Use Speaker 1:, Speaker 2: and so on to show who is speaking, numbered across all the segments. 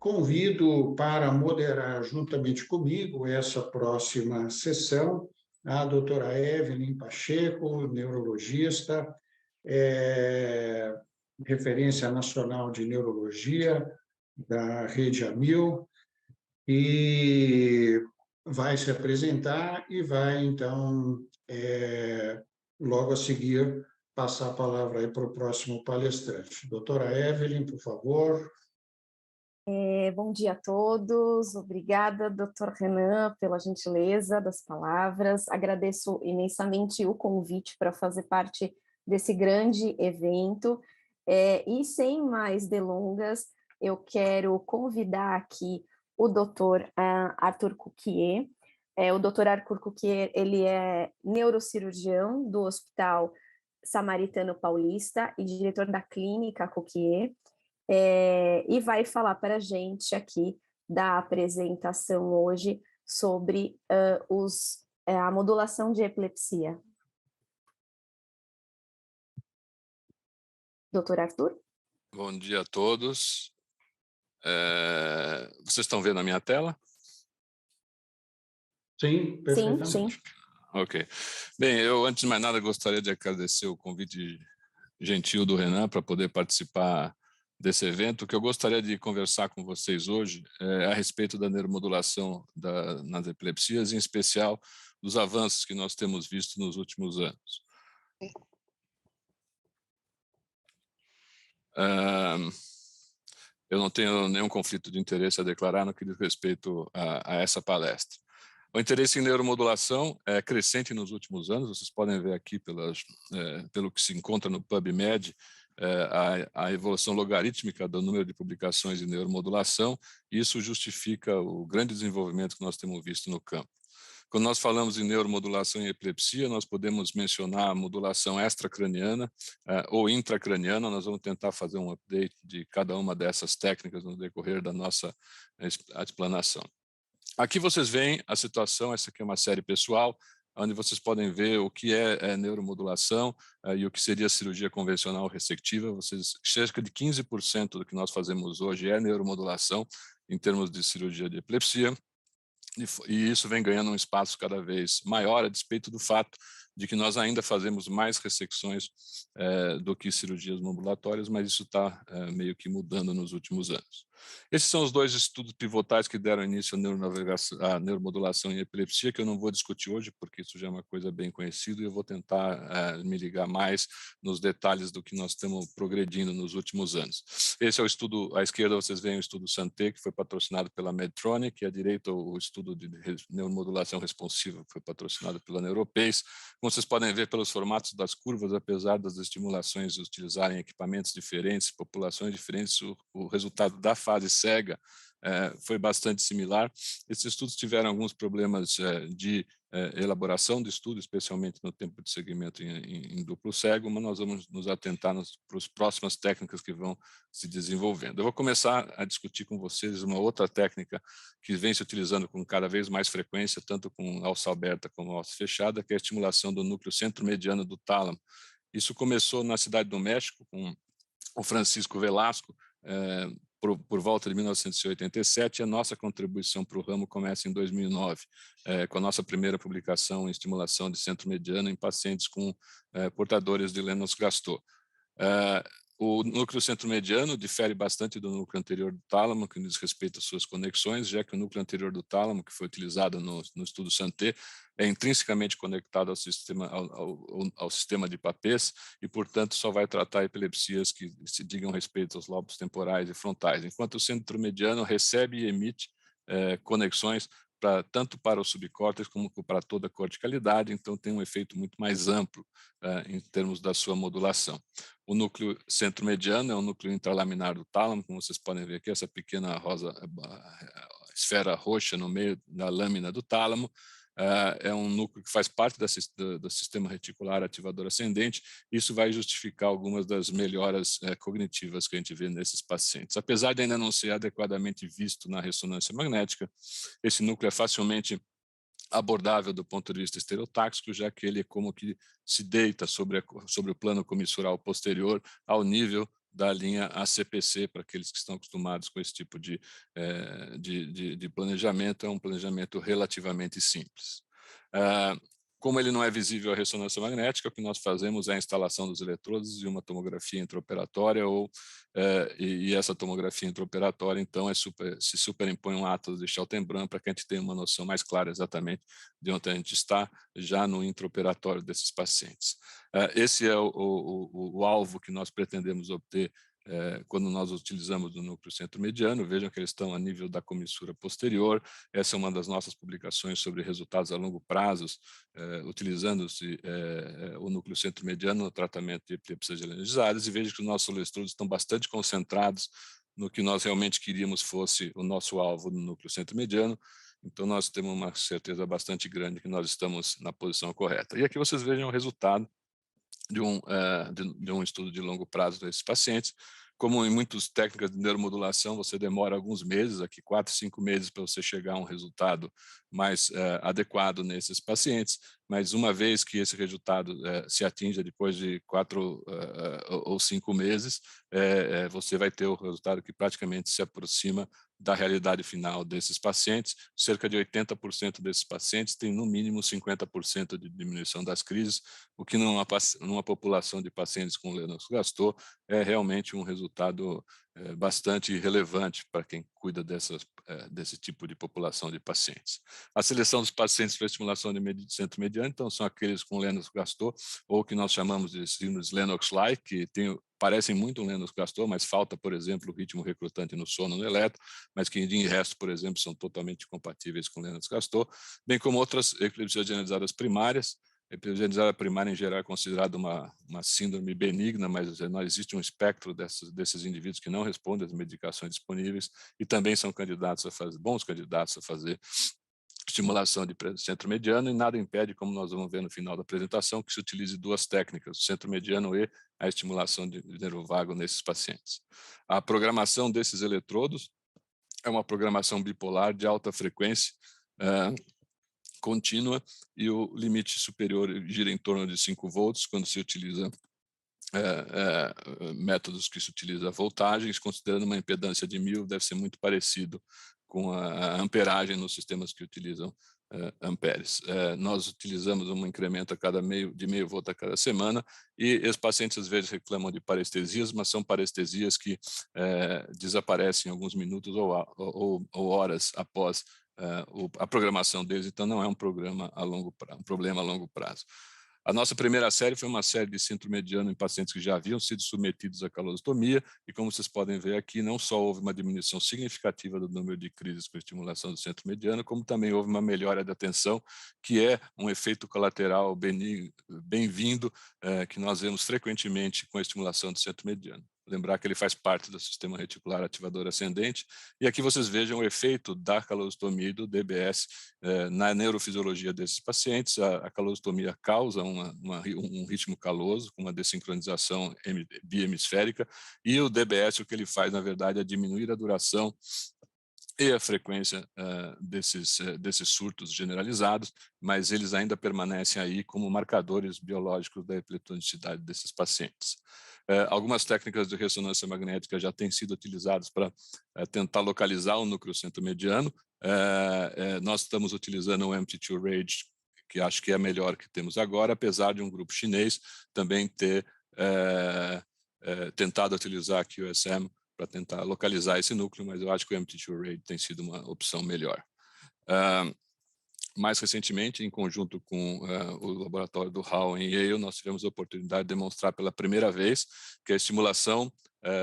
Speaker 1: convido para moderar juntamente comigo essa próxima sessão a doutora Evelyn Pacheco, neurologista, referência nacional de neurologia da Rede Amil, e vai se apresentar e vai, então, logo a seguir, passar a palavra aí para o próximo palestrante. Doutora Evelyn, por favor.
Speaker 2: Bom dia a todos, obrigada, Dr. Renan, pela gentileza das palavras. Agradeço imensamente o convite para fazer parte desse grande evento. E sem mais delongas, eu quero convidar aqui o Dr. Arthur Cuquier. O Dr. Arthur Cuquier, ele é neurocirurgião do Hospital Samaritano Paulista e diretor da Clínica Cuquier. E vai falar para a gente aqui da apresentação hoje sobre a modulação de epilepsia. Doutor Arthur?
Speaker 3: Bom dia a todos. Vocês estão vendo a minha tela?
Speaker 1: Sim, perfeitamente.
Speaker 2: Sim, sim.
Speaker 3: Ok. Bem, eu, antes de mais nada, gostaria de agradecer o convite gentil do Renan para poder participar desse evento. O que eu gostaria de conversar com vocês hoje é a respeito da neuromodulação nas epilepsias, em especial dos avanços que nós temos visto nos últimos anos. Eu não tenho nenhum conflito de interesse a declarar no que diz respeito a essa palestra. O interesse em neuromodulação é crescente nos últimos anos. Vocês podem ver aqui pelo que se encontra no PubMed, a evolução logarítmica do número de publicações de neuromodulação. Isso justifica o grande desenvolvimento que nós temos visto no campo. Quando nós falamos em neuromodulação em epilepsia, nós podemos mencionar a modulação extracraniana ou intracraniana. Nós vamos tentar fazer um update de cada uma dessas técnicas no decorrer da nossa explanação. Aqui vocês veem a situação. Essa aqui é uma série pessoal, onde vocês podem ver o que é neuromodulação e o que seria cirurgia convencional ressectiva. Cerca de 15% do que nós fazemos hoje é neuromodulação em termos de cirurgia de epilepsia. E isso vem ganhando um espaço cada vez maior, a despeito do fato de que nós ainda fazemos mais ressecções do que cirurgias modulatórias, mas isso está meio que mudando nos últimos anos. Esses são os dois estudos pivotais que deram início à neuromodulação em epilepsia, que eu não vou discutir hoje, porque isso já é uma coisa bem conhecida, e eu vou tentar me ligar mais nos detalhes do que nós estamos progredindo nos últimos anos. Esse é o estudo, à esquerda vocês veem o estudo Santé, que foi patrocinado pela Medtronic, e à direita o estudo de neuromodulação responsiva, que foi patrocinado pela Neuropace. Como vocês podem ver pelos formatos das curvas, apesar das estimulações utilizarem equipamentos diferentes, populações diferentes, o resultado da fase cega foi bastante similar. Esses estudos tiveram alguns problemas de elaboração do estudo, especialmente no tempo de segmento em duplo cego, mas nós vamos nos atentar para as próximas técnicas que vão se desenvolvendo. Eu vou começar a discutir com vocês uma outra técnica que vem se utilizando com cada vez mais frequência, tanto com alça aberta como alça fechada, que é a estimulação do núcleo centro-mediano do tálamo. Isso começou na Cidade do México, com o Francisco Velasco, por volta de 1987, e a nossa contribuição para o ramo começa em 2009, com a nossa primeira publicação em estimulação de centro-mediano em pacientes com portadores de Lennox-Gastaut. O núcleo centro-mediano difere bastante do núcleo anterior do tálamo, que diz respeito às suas conexões, já que o núcleo anterior do tálamo, que foi utilizado no estudo Santé, é intrinsecamente conectado ao sistema de Papez e, portanto, só vai tratar epilepsias que se digam respeito aos lobos temporais e frontais, enquanto o centro-mediano recebe e emite conexões tanto para o subcórtex como para toda a corticalidade, então tem um efeito muito mais amplo em termos da sua modulação. O núcleo centro-mediano é o núcleo intralaminar do tálamo, como vocês podem ver aqui, essa pequena esfera roxa no meio da lâmina do tálamo. É um núcleo que faz parte do sistema reticular ativador ascendente. Isso vai justificar algumas das melhoras cognitivas que a gente vê nesses pacientes. Apesar de ainda não ser adequadamente visto na ressonância magnética, esse núcleo é facilmente abordável do ponto de vista estereotáxico, já que ele é como que se deita sobre o plano comissural posterior ao nível da linha ACPC, para aqueles que estão acostumados com esse tipo de planejamento, é um planejamento relativamente simples. Como ele não é visível à ressonância magnética, o que nós fazemos é a instalação dos eletrodos e uma tomografia intraoperatória, e essa tomografia intraoperatória, então, se superimpõe um Atlas de Chaltembran para que a gente tenha uma noção mais clara exatamente de onde a gente está, já no intraoperatório desses pacientes. Esse é o alvo que nós pretendemos obter quando nós utilizamos o núcleo centro-mediano. Vejam que eles estão a nível da comissura posterior. Essa é uma das nossas publicações sobre resultados a longo prazo, utilizando-se o núcleo centro-mediano no tratamento de epilepsias generalizadas, e vejam que os nossos estudos estão bastante concentrados no que nós realmente queríamos fosse o nosso alvo no núcleo centro-mediano. Então, nós temos uma certeza bastante grande que nós estamos na posição correta. E aqui vocês vejam o resultado de um estudo de longo prazo desses pacientes. Como em muitas técnicas de neuromodulação, você demora alguns meses, aqui 4, 5 meses, para você chegar a um resultado mais adequado nesses pacientes, mas uma vez que esse resultado se atinja depois de 4 ou 5 meses, você vai ter o resultado que praticamente se aproxima da realidade final desses pacientes. Cerca de 80% desses pacientes têm no mínimo 50% de diminuição das crises, o que numa população de pacientes com Lennox-Gastaut é realmente um resultado bastante relevante para quem cuida desse tipo de população de pacientes. A seleção dos pacientes para estimulação de centro-mediano, então, são aqueles com Lennox-Gastaut, ou que nós chamamos de síndromes Lennox-like, que parecem muito um Lennox-Gastaut, mas falta, por exemplo, o ritmo recrutante no sono, no eletro, mas que, de resto, por exemplo, são totalmente compatíveis com Lennox-Gastaut, bem como outras epilepsias generalizadas primárias. A epilepsia generalizada primária, em geral, é considerada uma síndrome benigna, mas não existe um espectro desses indivíduos que não respondem às medicações disponíveis e também são bons candidatos a fazer estimulação de centro-mediano, e nada impede, como nós vamos ver no final da apresentação, que se utilize 2 técnicas, o centro-mediano e a estimulação de nervo vago nesses pacientes. A programação desses eletrodos é uma programação bipolar de alta frequência, contínua, e o limite superior gira em torno de 5 volts, quando se utiliza métodos que se utiliza voltagens, considerando uma impedância de 1000, deve ser muito parecido com a amperagem nos sistemas que utilizam amperes. Nós utilizamos um incremento de meio volt a cada semana, e os pacientes às vezes reclamam de parestesias, mas são parestesias que desaparecem em alguns minutos ou horas após a programação deles, então não é um problema a longo prazo. A nossa primeira série foi uma série de centro-mediano em pacientes que já haviam sido submetidos à calostomia, e como vocês podem ver aqui, não só houve uma diminuição significativa do número de crises com estimulação do centro-mediano, como também houve uma melhora da atenção, que é um efeito colateral bem-vindo, que nós vemos frequentemente com a estimulação do centro-mediano. Lembrar que ele faz parte do sistema reticular ativador ascendente, e aqui vocês vejam o efeito da calostomia e do DBS na neurofisiologia desses pacientes. A calostomia causa um ritmo caloso, com uma desincronização biemisférica, e o DBS, o que ele faz, na verdade, é diminuir a duração e a frequência desses surtos generalizados, mas eles ainda permanecem aí como marcadores biológicos da epileptonicidade desses pacientes. Algumas técnicas de ressonância magnética já têm sido utilizadas para tentar localizar o núcleo centro-mediano. Nós estamos utilizando o MT2 RAGE, que acho que é a melhor que temos agora, apesar de um grupo chinês também ter tentado utilizar a QSM para tentar localizar esse núcleo, mas eu acho que o MT2 RAGE tem sido uma opção melhor. Mais recentemente, em conjunto com o laboratório do Hall em Yale, nós tivemos a oportunidade de demonstrar pela primeira vez que a estimulação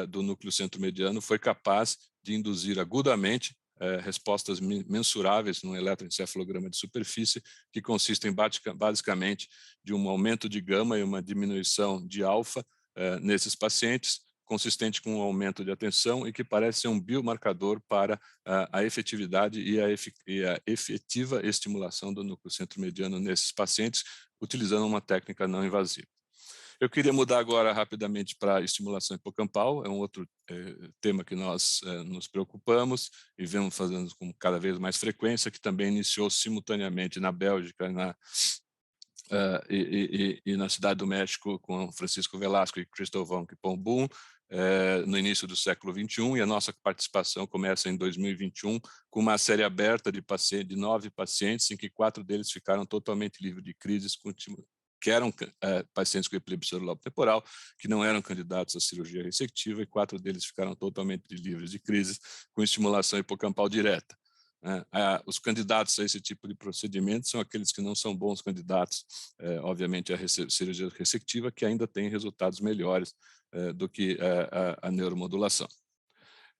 Speaker 3: do núcleo centro-mediano foi capaz de induzir agudamente respostas mensuráveis no eletroencefalograma de superfície, que consistem basicamente de um aumento de gama e uma diminuição de alfa nesses pacientes, consistente com um aumento de atenção, e que parece ser um biomarcador para a efetividade e a efetiva estimulação do núcleo centro-mediano nesses pacientes, utilizando uma técnica não invasiva. Eu queria mudar agora rapidamente para a estimulação hipocampal, é um outro tema que nós nos preocupamos e vemos fazendo com cada vez mais frequência, que também iniciou simultaneamente na Bélgica e na Cidade do México com Francisco Velasco e Crystal von Kipon-Boom, no início do século XXI, e a nossa participação começa em 2021 com uma série aberta de 9 pacientes, em que 4 deles ficaram totalmente livres de crises, que eram pacientes com epilepsia celular temporal, que não eram candidatos à cirurgia resectiva, e 4 deles ficaram totalmente livres de crises com estimulação hipocampal direta. Os candidatos a esse tipo de procedimento são aqueles que não são bons candidatos, obviamente, à cirurgia resectiva, que ainda têm resultados melhores do que a neuromodulação.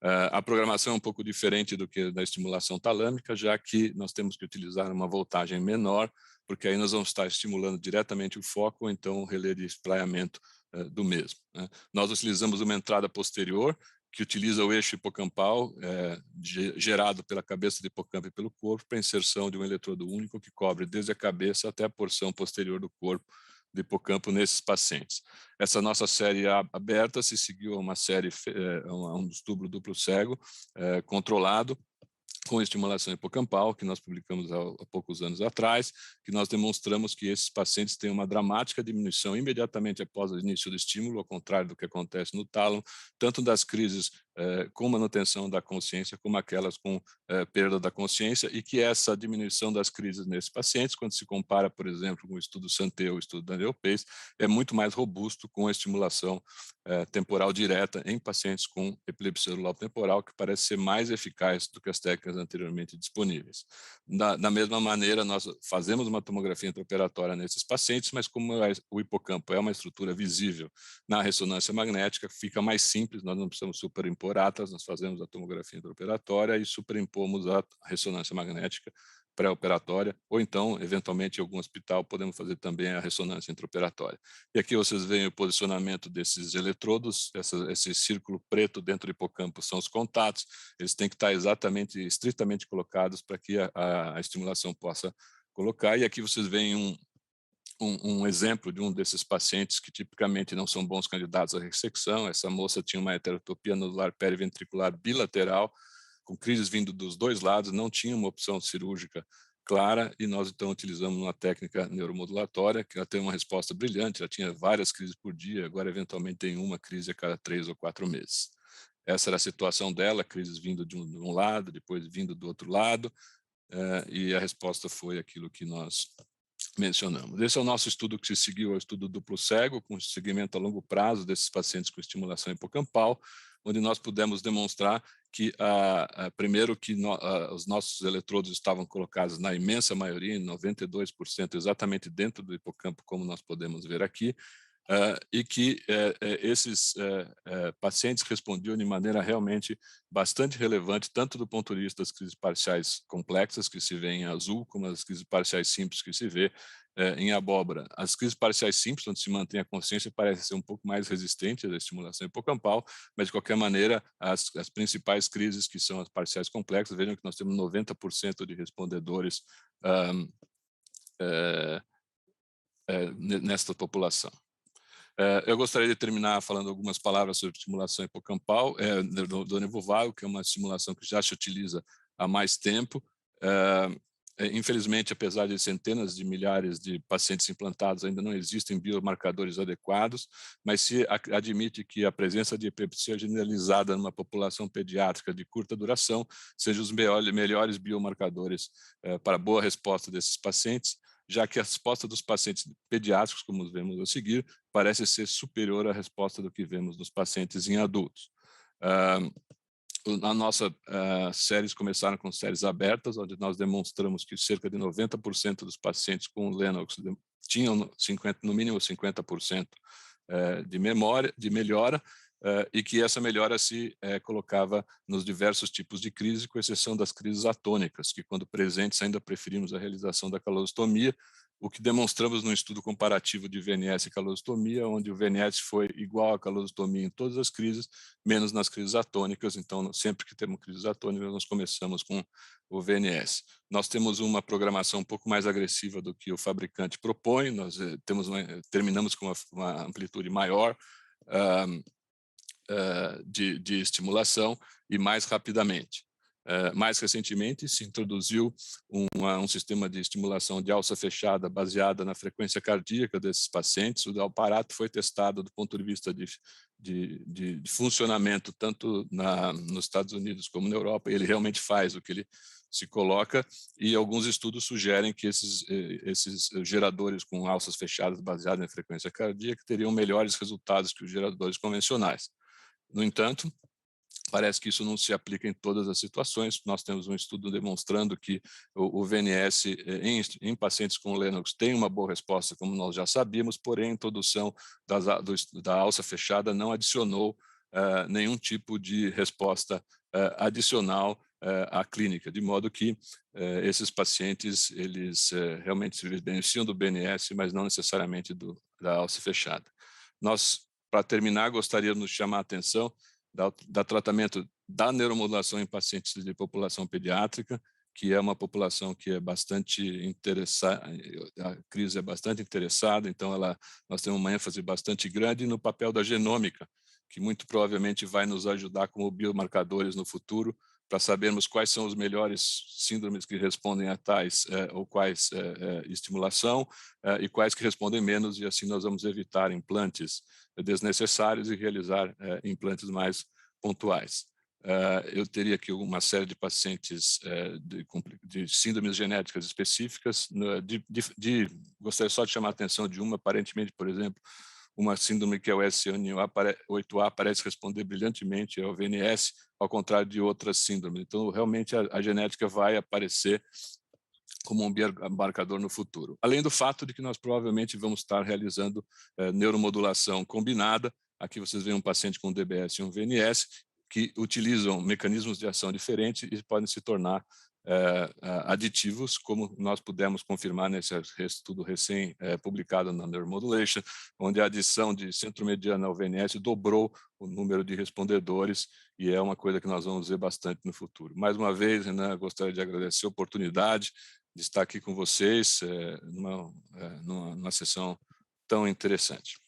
Speaker 3: A programação é um pouco diferente do que da estimulação talâmica, já que nós temos que utilizar uma voltagem menor, porque aí nós vamos estar estimulando diretamente o foco, ou então o relé de espraiamento do mesmo. Nós utilizamos uma entrada posterior, que utiliza o eixo hipocampal gerado pela cabeça do hipocampo e pelo corpo para inserção de um eletrodo único que cobre desde a cabeça até a porção posterior do corpo do hipocampo nesses pacientes. Essa nossa série aberta se seguiu a uma série, um túbulo duplo cego, controlado, com estimulação hipocampal, que nós publicamos há poucos anos atrás, que nós demonstramos que esses pacientes têm uma dramática diminuição imediatamente após o início do estímulo, ao contrário do que acontece no tálamo, tanto das crises com manutenção da consciência, como aquelas com perda da consciência, e que essa diminuição das crises nesses pacientes, quando se compara, por exemplo, com o estudo Santé ou o estudo Daniel Pace, é muito mais robusto com a estimulação temporal direta em pacientes com epilepsia celular temporal, que parece ser mais eficaz do que as técnicas anteriormente disponíveis. Da mesma maneira, nós fazemos uma tomografia intraoperatória nesses pacientes, mas como o hipocampo é uma estrutura visível na ressonância magnética, fica mais simples, nós não precisamos superimpor atlas, nós fazemos a tomografia intraoperatória e superimpomos a ressonância magnética pré-operatória, ou então, eventualmente, em algum hospital, podemos fazer também a ressonância intraoperatória. E aqui vocês veem o posicionamento desses eletrodos, esse círculo preto dentro do hipocampo são os contatos, eles têm que estar estritamente colocados para que a estimulação possa colocar, e aqui vocês veem um exemplo de um desses pacientes que tipicamente não são bons candidatos à ressecção. Essa moça tinha uma heterotopia nodular periventricular bilateral, com crises vindo dos 2 lados, não tinha uma opção cirúrgica clara, e nós então utilizamos uma técnica neuromodulatória, que ela tem uma resposta brilhante, ela tinha várias crises por dia, agora eventualmente tem uma crise a cada 3 ou 4 meses. Essa era a situação dela, crises vindo de um lado, depois vindo do outro lado, e a resposta foi aquilo que nós mencionamos. Esse é o nosso estudo que se seguiu ao estudo duplo cego, com seguimento a longo prazo desses pacientes com estimulação hipocampal, onde nós pudemos demonstrar que, primeiro, que os nossos eletrodos estavam colocados na imensa maioria, em 92%, exatamente dentro do hipocampo, como nós podemos ver aqui, e que esses pacientes respondiam de maneira realmente bastante relevante, tanto do ponto de vista das crises parciais complexas, que se vê em azul, como as crises parciais simples, que se vê em abóbora. As crises parciais simples, onde se mantém a consciência, parecem ser um pouco mais resistentes à estimulação hipocampal, mas, de qualquer maneira, as principais crises, que são as parciais complexas, vejam que nós temos 90% de respondedores nesta população. Eu gostaria de terminar falando algumas palavras sobre estimulação hipocampal do nervo vago, que é uma estimulação que já se utiliza há mais tempo. Infelizmente, apesar de centenas de milhares de pacientes implantados, ainda não existem biomarcadores adequados, mas se admite que a presença de epilepsia generalizada numa população pediátrica de curta duração seja os melhores biomarcadores para a boa resposta desses pacientes, já que a resposta dos pacientes pediátricos, como vemos a seguir, parece ser superior à resposta do que vemos nos pacientes em adultos. A nossa séries começaram com séries abertas, onde nós demonstramos que cerca de 90% dos pacientes com Lennox tinham no mínimo 50% de melhora, e que essa melhora se colocava nos diversos tipos de crise, com exceção das crises atônicas, que, quando presentes, ainda preferimos a realização da calostomia, o que demonstramos no estudo comparativo de VNS e calostomia, onde o VNS foi igual à calostomia em todas as crises, menos nas crises atônicas. Então, sempre que temos crises atônicas, nós começamos com o VNS. Nós temos uma programação um pouco mais agressiva do que o fabricante propõe, nós terminamos com uma amplitude maior de estimulação e mais rapidamente. Mais recentemente, se introduziu um sistema de estimulação de alça fechada baseada na frequência cardíaca desses pacientes. O aparato foi testado do ponto de vista de funcionamento, tanto nos Estados Unidos como na Europa, e ele realmente faz o que ele se coloca, e alguns estudos sugerem que esses geradores com alças fechadas baseadas na frequência cardíaca teriam melhores resultados que os geradores convencionais. No entanto, parece que isso não se aplica em todas as situações. Nós temos um estudo demonstrando que o VNS em pacientes com Lennox tem uma boa resposta, como nós já sabíamos, porém a introdução da alça fechada não adicionou nenhum tipo de resposta adicional à clínica, de modo que esses pacientes eles realmente se beneficiam do BNS, mas não necessariamente da alça fechada. Nós, para terminar, gostaríamos de chamar a atenção da tratamento da neuromodulação em pacientes de população pediátrica, que é uma população que é bastante interessada, a crise é bastante interessada, então nós temos uma ênfase bastante grande no papel da genômica, que muito provavelmente vai nos ajudar como biomarcadores no futuro, para sabermos quais são os melhores síndromes que respondem a tais ou quais estimulação e quais que respondem menos, e assim nós vamos evitar implantes desnecessários e realizar implantes mais pontuais. Eu teria aqui uma série de pacientes de síndromes genéticas específicas. Gostaria só de chamar a atenção de uma, aparentemente, por exemplo, uma síndrome que é o SCN8A parece responder brilhantemente ao VNS, ao contrário de outras síndromes. Então, realmente, a genética vai aparecer como um biomarcador no futuro. Além do fato de que nós provavelmente vamos estar realizando neuromodulação combinada. Aqui vocês veem um paciente com DBS e um VNS, que utilizam mecanismos de ação diferentes e podem se tornar aditivos, como nós pudemos confirmar nesse estudo recém-publicado na Neuromodulation, onde a adição de centro-mediana ao VNS dobrou o número de respondedores, e é uma coisa que nós vamos ver bastante no futuro. Mais uma vez, Renan, gostaria de agradecer a oportunidade de estar aqui com vocês numa sessão tão interessante.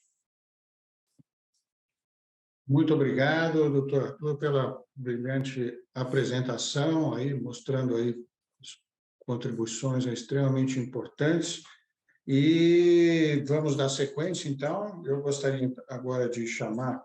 Speaker 1: Muito obrigado, doutor Arthur, pela brilhante apresentação, aí, mostrando aí as contribuições extremamente importantes. E vamos dar sequência, então. Eu gostaria agora de chamar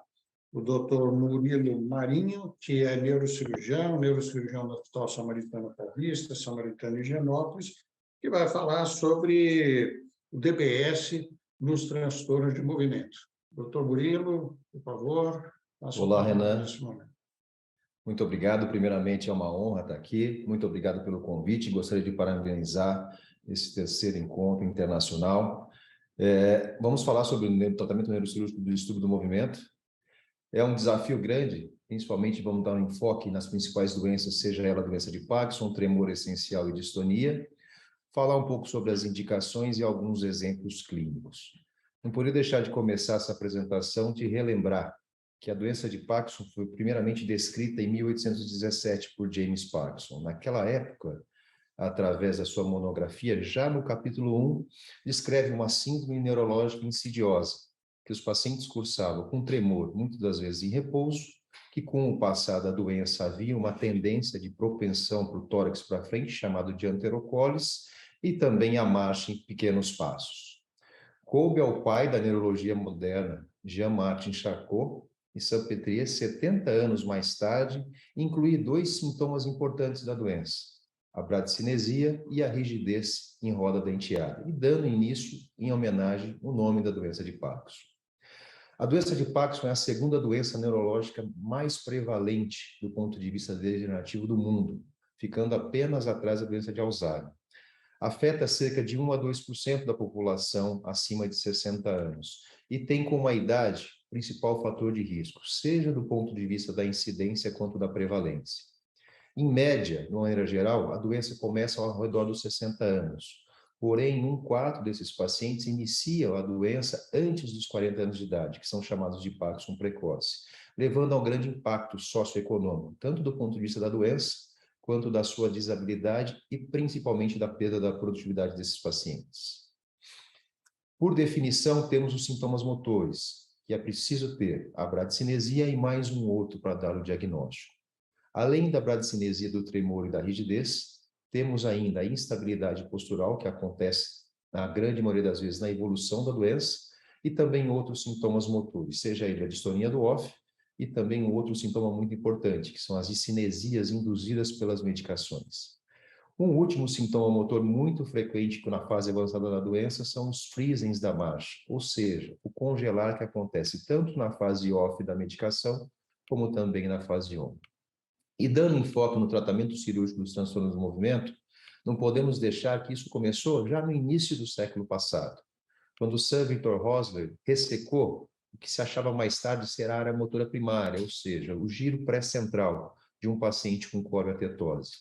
Speaker 1: o doutor Murilo Marinho, que é neurocirurgião do Hospital Samaritano Paulista, Samaritano de Higienópolis, que vai falar sobre o DBS nos transtornos de movimento. Doutor Murilo, por favor.
Speaker 4: Olá, Renan. Muito obrigado. Primeiramente, é uma honra estar aqui. Muito obrigado pelo convite. Gostaria de parabenizar esse terceiro encontro internacional. Vamos falar sobre o tratamento neurocirúrgico do distúrbio do movimento. É um desafio grande, principalmente vamos dar um enfoque nas principais doenças, seja ela a doença de Parkinson, tremor essencial e distonia. Falar um pouco sobre as indicações e alguns exemplos clínicos. Não poderia deixar de começar essa apresentação de relembrar que a doença de Parkinson foi primeiramente descrita em 1817 por James Parkinson. Naquela época, através da sua monografia, já no capítulo 1, descreve uma síndrome neurológica insidiosa, que os pacientes cursavam com tremor, muitas das vezes em repouso, que com o passar da doença havia uma tendência de propensão para o tórax para frente, chamado de anterocólis, e também a marcha em pequenos passos. Coube ao pai da neurologia moderna, Jean-Martin Charcot, e Salpêtrière, 70 anos mais tarde, incluir dois sintomas importantes da doença, a bradicinesia e a rigidez em roda denteada, e dando início, em homenagem, o nome da doença de Parkinson. A doença de Parkinson é a segunda doença neurológica mais prevalente do ponto de vista degenerativo do mundo, ficando apenas atrás da doença de Alzheimer. Afeta cerca de 1 a 2% da população acima de 60 anos e tem como a idade principal fator de risco, seja do ponto de vista da incidência quanto da prevalência. Em média, de maneira geral, a doença começa ao redor dos 60 anos, porém, 1/4 desses pacientes iniciam a doença antes dos 40 anos de idade, que são chamados de Parkinson precoce, levando ao grande impacto socioeconômico, tanto do ponto de vista da doença, quanto da sua desabilidade e principalmente da perda da produtividade desses pacientes. Por definição, temos os sintomas motores, que é preciso ter a bradicinesia e mais um outro para dar o diagnóstico. Além da bradicinesia do tremor e da rigidez, temos ainda a instabilidade postural, que acontece, na grande maioria das vezes, na evolução da doença, e também outros sintomas motores, seja ele a distonia do off, e também um outro sintoma muito importante, que são as discinesias induzidas pelas medicações. Um último sintoma motor muito frequente na fase avançada da doença são os freezings da marcha, ou seja, o congelar que acontece tanto na fase off da medicação, como também na fase on. E dando enfoque no tratamento cirúrgico dos transtornos do movimento, não podemos deixar que isso começou já no início do século passado, quando Sir Victor Hosler ressecou o que se achava mais tarde ser a área motora primária, ou seja, o giro pré-central de um paciente com coriotetose.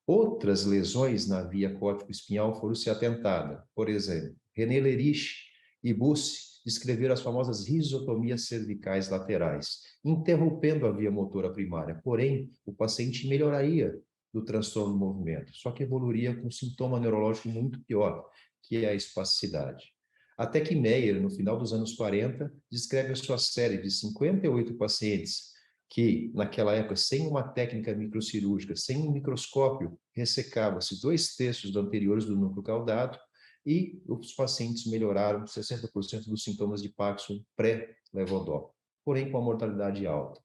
Speaker 4: Outras lesões na via córtico-espinhal foram se atentadas. Por exemplo, René Lerich e Busse descreveram as famosas risotomias cervicais laterais, interrompendo a via motora primária. Porém, o paciente melhoraria do transtorno do movimento, só que evoluiria com um sintoma neurológico muito pior, que é a espasticidade. Até que Meyer, no final dos anos 40, descreve a sua série de 58 pacientes que, naquela época, sem uma técnica microcirúrgica, sem um microscópio, ressecava-se 2/3 do anteriores do núcleo caudado e os pacientes melhoraram 60% dos sintomas de Parkinson pré-levodopa, porém com a mortalidade alta.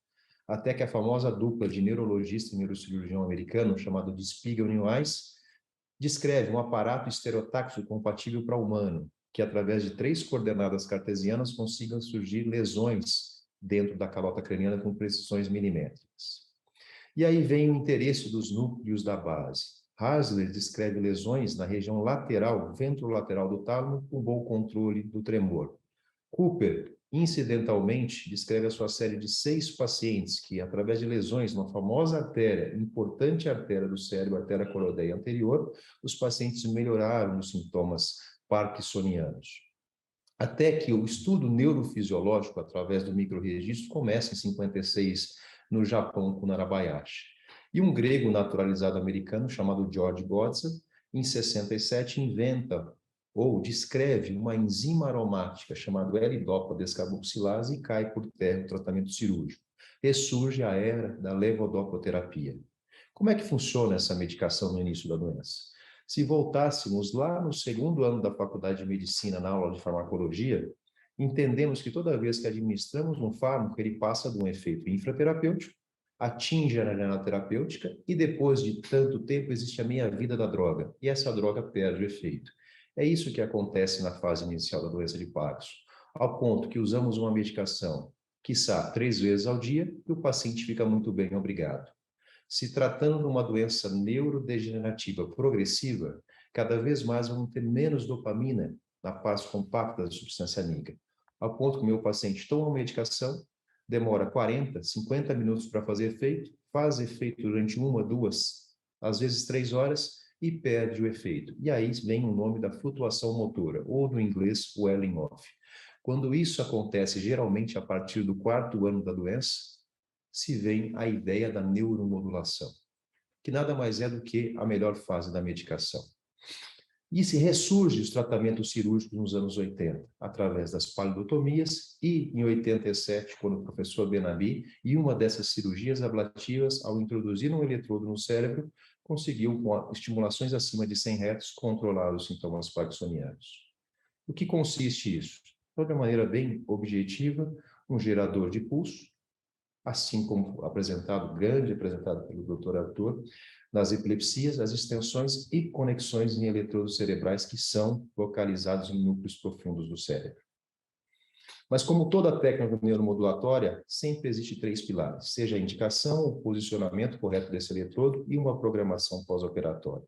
Speaker 4: Até que a famosa dupla de neurologista e neurocirurgião americano, chamado de Spiegel e Weiss, descreve um aparato estereotáxico compatível para humano, que através de 3 coordenadas cartesianas consigam surgir lesões dentro da calota craniana com precisões milimétricas. E aí vem o interesse dos núcleos da base. Hasler descreve lesões na região lateral, ventrolateral do tálamo, com bom controle do tremor. Cooper, incidentalmente, descreve a sua série de 6 pacientes que, através de lesões numa famosa artéria, importante artéria do cérebro, a artéria coroideia anterior, os pacientes melhoraram os sintomas parkinsonianos. Até que o estudo neurofisiológico, através do microrregistro, começa em 56, no Japão, com Narabayashi. E um grego naturalizado americano, chamado George Godson, em 67, inventa ou descreve uma enzima aromática chamada L-dopa-descarboxilase e cai por terra o tratamento cirúrgico. Ressurge a era da levodopoterapia. Como é que funciona essa medicação no início da doença? Se voltássemos lá no segundo ano da Faculdade de Medicina, na aula de farmacologia, entendemos que toda vez que administramos um fármaco, ele passa de um efeito infraterapêutico, atinge a janela terapêutica e depois de tanto tempo existe a meia-vida da droga, e essa droga perde o efeito. É isso que acontece na fase inicial da doença de Parkinson, ao ponto que usamos uma medicação, quiçá 3 vezes ao dia, e o paciente fica muito bem, obrigado. Se tratando de uma doença neurodegenerativa progressiva, cada vez mais vamos ter menos dopamina na parte compacta da substância níquel, ao ponto que o meu paciente toma uma medicação, demora 40, 50 minutos para fazer efeito, faz efeito durante 1, 2, às vezes 3 horas e perde o efeito. E aí vem o nome da flutuação motora, ou no inglês, wearing off. Quando isso acontece geralmente a partir do 4º ano da doença, se vem a ideia da neuromodulação, que nada mais é do que a melhor fase da medicação. E se ressurge os tratamentos cirúrgicos nos anos 80, através das palidotomias e, em 87, quando o professor Benabi, em uma dessas cirurgias ablativas, ao introduzir um eletrodo no cérebro, conseguiu, com estimulações acima de 100 Hz, controlar os sintomas parkinsonianos. O que consiste isso? De uma maneira bem objetiva, um gerador de pulso, assim como apresentado pelo Dr. Arthur, nas epilepsias, as extensões e conexões em eletrodos cerebrais que são localizados em núcleos profundos do cérebro. Mas como toda técnica neuromodulatória, sempre existe 3 pilares, seja a indicação, o posicionamento correto desse eletrodo e uma programação pós-operatória.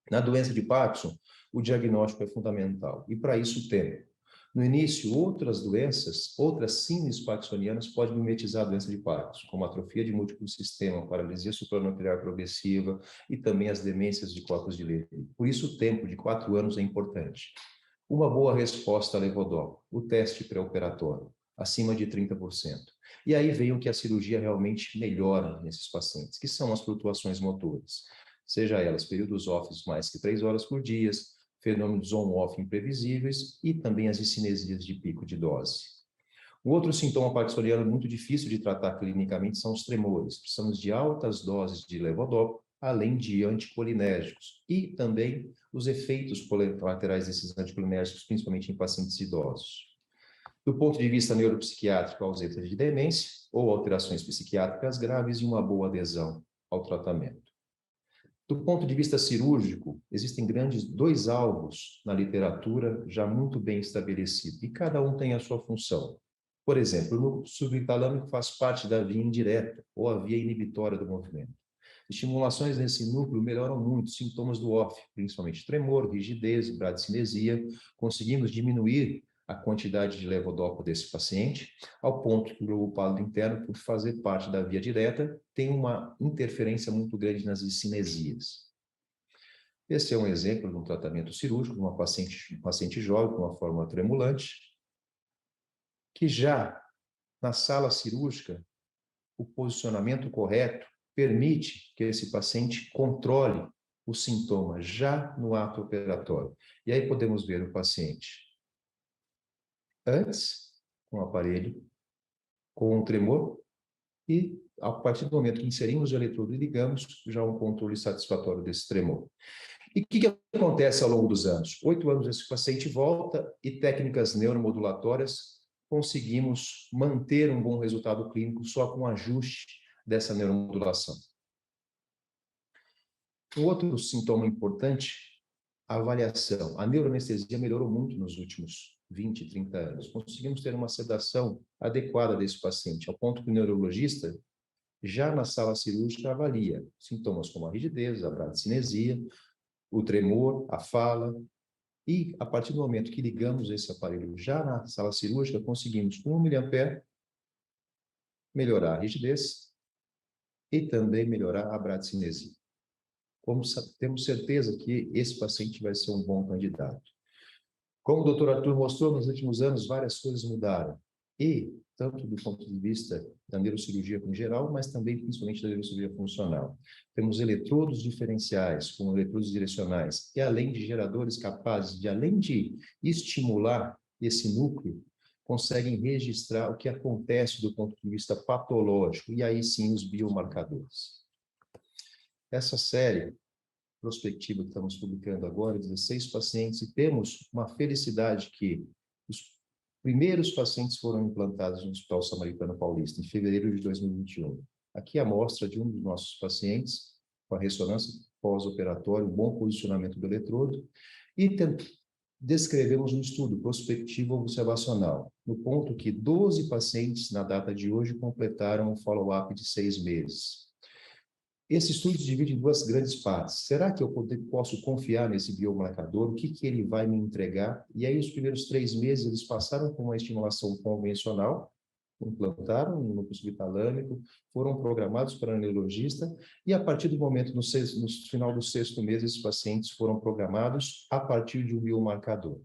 Speaker 4: Na doença de Parkinson, o diagnóstico é fundamental, e para isso o tempo. No início, outras doenças, outras síndromes parkinsonianas podem mimetizar a doença de Parkinson, como atrofia de múltiplo sistema, paralisia supranuclear progressiva e também as demências de corpos de Levy. Por isso, o tempo de 4 anos é importante. Uma boa resposta à levodopa, o teste pré-operatório, acima de 30%. E aí vem o que a cirurgia realmente melhora nesses pacientes, que são as flutuações motoras, seja elas períodos off mais que 3 horas por dia, fenômenos on-off imprevisíveis e também as discinesias de pico de dose. Um outro sintoma parkinsoniano muito difícil de tratar clinicamente são os tremores. Precisamos de altas doses de levodopa, além de anticolinérgicos, e também os efeitos colaterais desses anticolinérgicos, principalmente em pacientes idosos. Do ponto de vista neuropsiquiátrico, a ausência de demência ou alterações psiquiátricas graves e uma boa adesão ao tratamento. Do ponto de vista cirúrgico, existem dois alvos na literatura já muito bem estabelecidos, e cada um tem a sua função. Por exemplo, o núcleo subtalâmico faz parte da via indireta, ou a via inibitória do movimento. Estimulações nesse núcleo melhoram muito os sintomas do OFF, principalmente tremor, rigidez, bradicinesia. Conseguimos diminuir a quantidade de levodopa desse paciente, ao ponto que o globo pálido interno, por fazer parte da via direta, tem uma interferência muito grande nas discinesias. Esse é um exemplo de um tratamento cirúrgico de uma paciente jovem com uma forma tremulante, que já na sala cirúrgica, o posicionamento correto permite que esse paciente controle o sintoma já no ato operatório. E aí podemos ver o paciente antes, com o aparelho, com um tremor, e a partir do momento que inserimos o eletrodo e ligamos, já um controle satisfatório desse tremor. E o que acontece ao longo dos anos? 8 anos esse paciente volta e técnicas neuromodulatórias conseguimos manter um bom resultado clínico só com ajuste dessa neuromodulação. Um outro sintoma importante, a avaliação. A neuroanestesia melhorou muito nos últimos 20, 30 anos. Conseguimos ter uma sedação adequada desse paciente, ao ponto que o neurologista, já na sala cirúrgica, avalia sintomas como a rigidez, a bradicinesia, o tremor, a fala, e a partir do momento que ligamos esse aparelho já na sala cirúrgica, conseguimos com 1 mA melhorar a rigidez e também melhorar a bradicinesia. Temos certeza que esse paciente vai ser um bom candidato. Como o doutor Arthur mostrou, nos últimos anos várias coisas mudaram, e tanto do ponto de vista da neurocirurgia em geral, mas também principalmente da neurocirurgia funcional. Temos eletrodos diferenciais, como eletrodos direcionais, e além de geradores capazes de, além de estimular esse núcleo, conseguem registrar o que acontece do ponto de vista patológico, e aí sim os biomarcadores. Essa série prospectiva que estamos publicando agora, 16 pacientes, e temos uma felicidade que os primeiros pacientes foram implantados no Hospital Samaritano Paulista, em fevereiro de 2021. Aqui a amostra de um dos nossos pacientes, com a ressonância pós-operatória, um bom posicionamento do eletrodo, e descrevemos um estudo prospectivo observacional, no ponto que 12 pacientes, na data de hoje, completaram um follow-up de 6 meses. Esse estudo se divide em duas grandes partes. Será que eu posso confiar nesse biomarcador? O que ele vai me entregar? E aí, os primeiros 3 meses, eles passaram com uma estimulação convencional, implantaram no núcleo subtalâmico, foram programados para neurologista, e a partir do momento, no final do 6º mês, esses pacientes foram programados a partir de um biomarcador.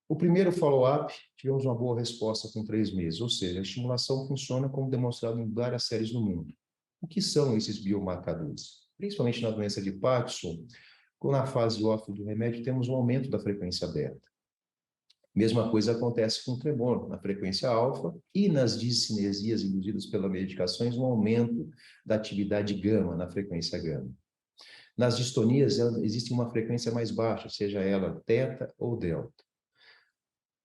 Speaker 4: O primeiro follow-up, tivemos uma boa resposta com 3 meses, ou seja, a estimulação funciona como demonstrado em várias séries no mundo. O que são esses biomarcadores? Principalmente na doença de Parkinson, na fase off do remédio, temos um aumento da frequência beta. Mesma coisa acontece com o tremor, na frequência alfa, e nas discinesias induzidas pelas medicações, um aumento da atividade gama, na frequência gama. Nas distonias, existe uma frequência mais baixa, seja ela teta ou delta.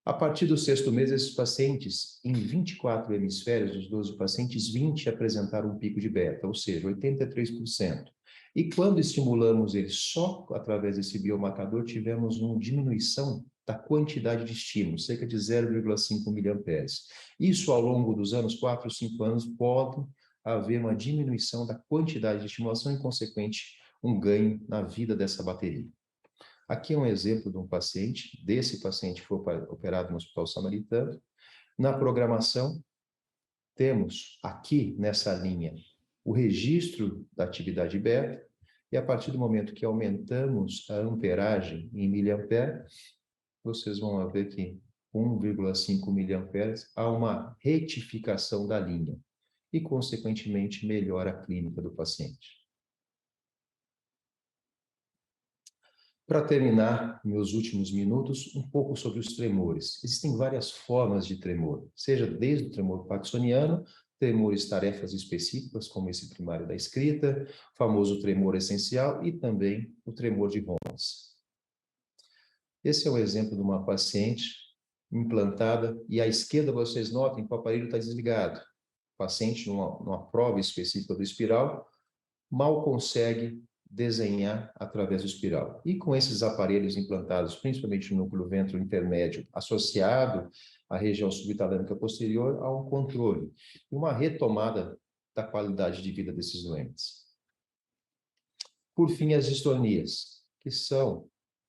Speaker 4: A partir do 6º mês, esses pacientes, em 24 hemisférios, dos 12 pacientes, 20 apresentaram um pico de beta, ou seja, 83%. E quando estimulamos eles só através desse biomarcador, tivemos uma diminuição da quantidade de estímulo, cerca de 0,5 mA. Isso, ao longo dos anos, 4 ou 5 anos, pode haver uma diminuição da quantidade de estimulação e, consequente, um ganho na vida dessa bateria. Aqui é um exemplo de um paciente, desse paciente que foi operado no Hospital Samaritano. Na programação, temos aqui nessa linha o registro da atividade beta, e a partir do momento que aumentamos a amperagem em miliampere, vocês vão ver que 1,5 miliamperes há uma retificação da linha e, consequentemente, melhora a clínica do paciente. Para terminar, meus últimos minutos, um pouco sobre os tremores. Existem várias formas de tremor, seja desde o tremor parkinsoniano, tremores tarefas específicas, como esse primário da escrita, o famoso tremor essencial e também o tremor de Holmes. Esse é o exemplo de uma paciente implantada, e à esquerda vocês notem que o aparelho está desligado. O paciente, numa prova específica do espiral, mal consegue desenhar através do espiral. E com esses aparelhos implantados, principalmente no núcleo ventro intermédio, associado à região subtalâmica posterior, há um controle e uma retomada da qualidade de vida desses doentes. Por fim, as distonias, que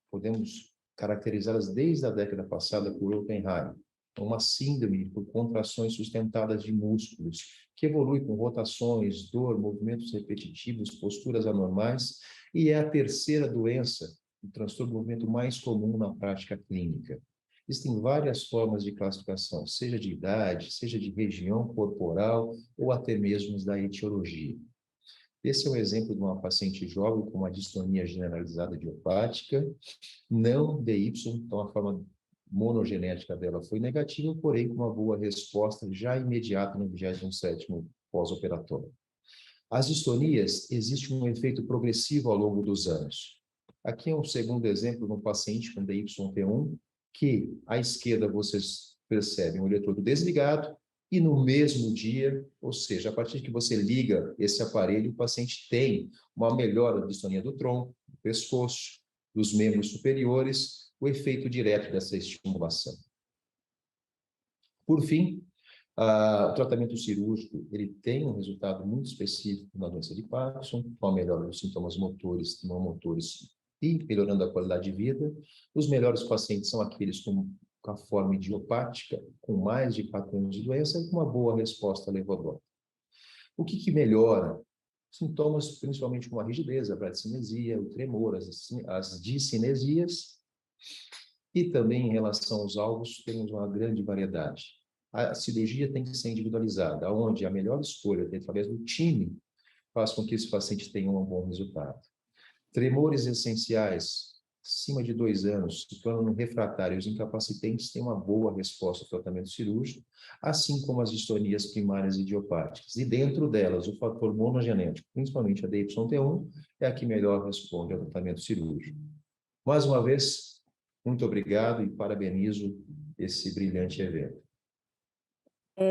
Speaker 4: podemos caracterizá-las desde a década passada por Oppenheim, uma síndrome por contrações sustentadas de músculos, que evolui com rotações, dor, movimentos repetitivos, posturas anormais, e é a terceira doença, o transtorno do movimento mais comum na prática clínica. Existem várias formas de classificação, seja de idade, seja de região corporal, ou até mesmo da etiologia. Esse é um exemplo de uma paciente jovem com uma distonia generalizada idiopática, não DY, então a forma monogenética dela foi negativa, porém com uma boa resposta já imediata no 27º pós-operatório. As distonias, existe um efeito progressivo ao longo dos anos. Aqui é um segundo exemplo de um paciente com DYP1, que à esquerda vocês percebem o eletrodo desligado, e no mesmo dia, ou seja, a partir que você liga esse aparelho, o paciente tem uma melhora da distonia do tronco, do pescoço, dos membros superiores, o efeito direto dessa estimulação. Por fim, o tratamento cirúrgico ele tem um resultado muito específico na doença de Parkinson, com a melhora dos sintomas motores, não motores e melhorando a qualidade de vida. Os melhores pacientes são aqueles com a forma idiopática, com mais de 4 anos de doença e com uma boa resposta levodopa. O que melhora? Sintomas, principalmente como a rigidez, a bradicinesia, o tremor, as discinesias, e também em relação aos alvos, temos uma grande variedade. A cirurgia tem que ser individualizada, onde a melhor escolha, através do time, faz com que esse paciente tenha um bom resultado. Tremores essenciais, acima de 2 anos, se tornam refratários incapacitentes, têm uma boa resposta ao tratamento cirúrgico, assim como as distonias primárias idiopáticas. E dentro delas, o fator monogenético, principalmente a DYT1, é a que melhor responde ao tratamento cirúrgico. Mais uma vez, muito obrigado e parabenizo esse brilhante evento.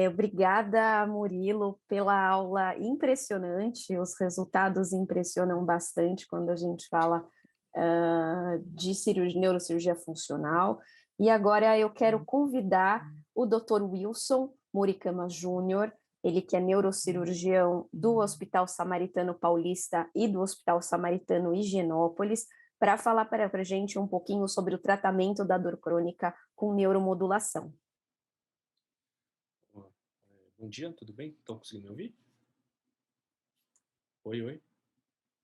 Speaker 2: Obrigada, Murilo, pela aula impressionante. Os resultados impressionam bastante quando a gente fala de neurocirurgia funcional. E agora eu quero convidar o Dr. Wilson Muricama Júnior, ele que é neurocirurgião do Hospital Samaritano Paulista e do Hospital Samaritano Higienópolis, para falar para a gente um pouquinho sobre o tratamento da dor crônica com neuromodulação.
Speaker 5: Bom dia, tudo bem? Estão conseguindo me ouvir? Oi, oi.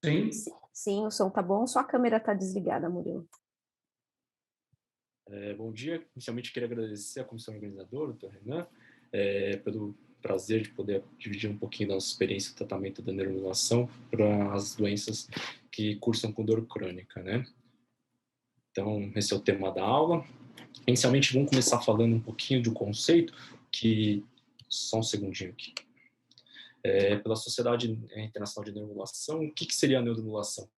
Speaker 1: Sim.
Speaker 2: Sim, o som tá bom, só a câmera tá desligada, Murilo.
Speaker 5: Bom dia. Inicialmente, queria agradecer à comissão organizadora, o Dr. Renan, pelo prazer de poder dividir um pouquinho da nossa experiência no tratamento da neuromodulação para as doenças que cursam com dor crônica, né? Então, esse é o tema da aula. Inicialmente, vamos começar falando um pouquinho do conceito, que... Só um segundinho aqui. Pela Sociedade Internacional de Neuromodulação, o que seria a neuromodulação?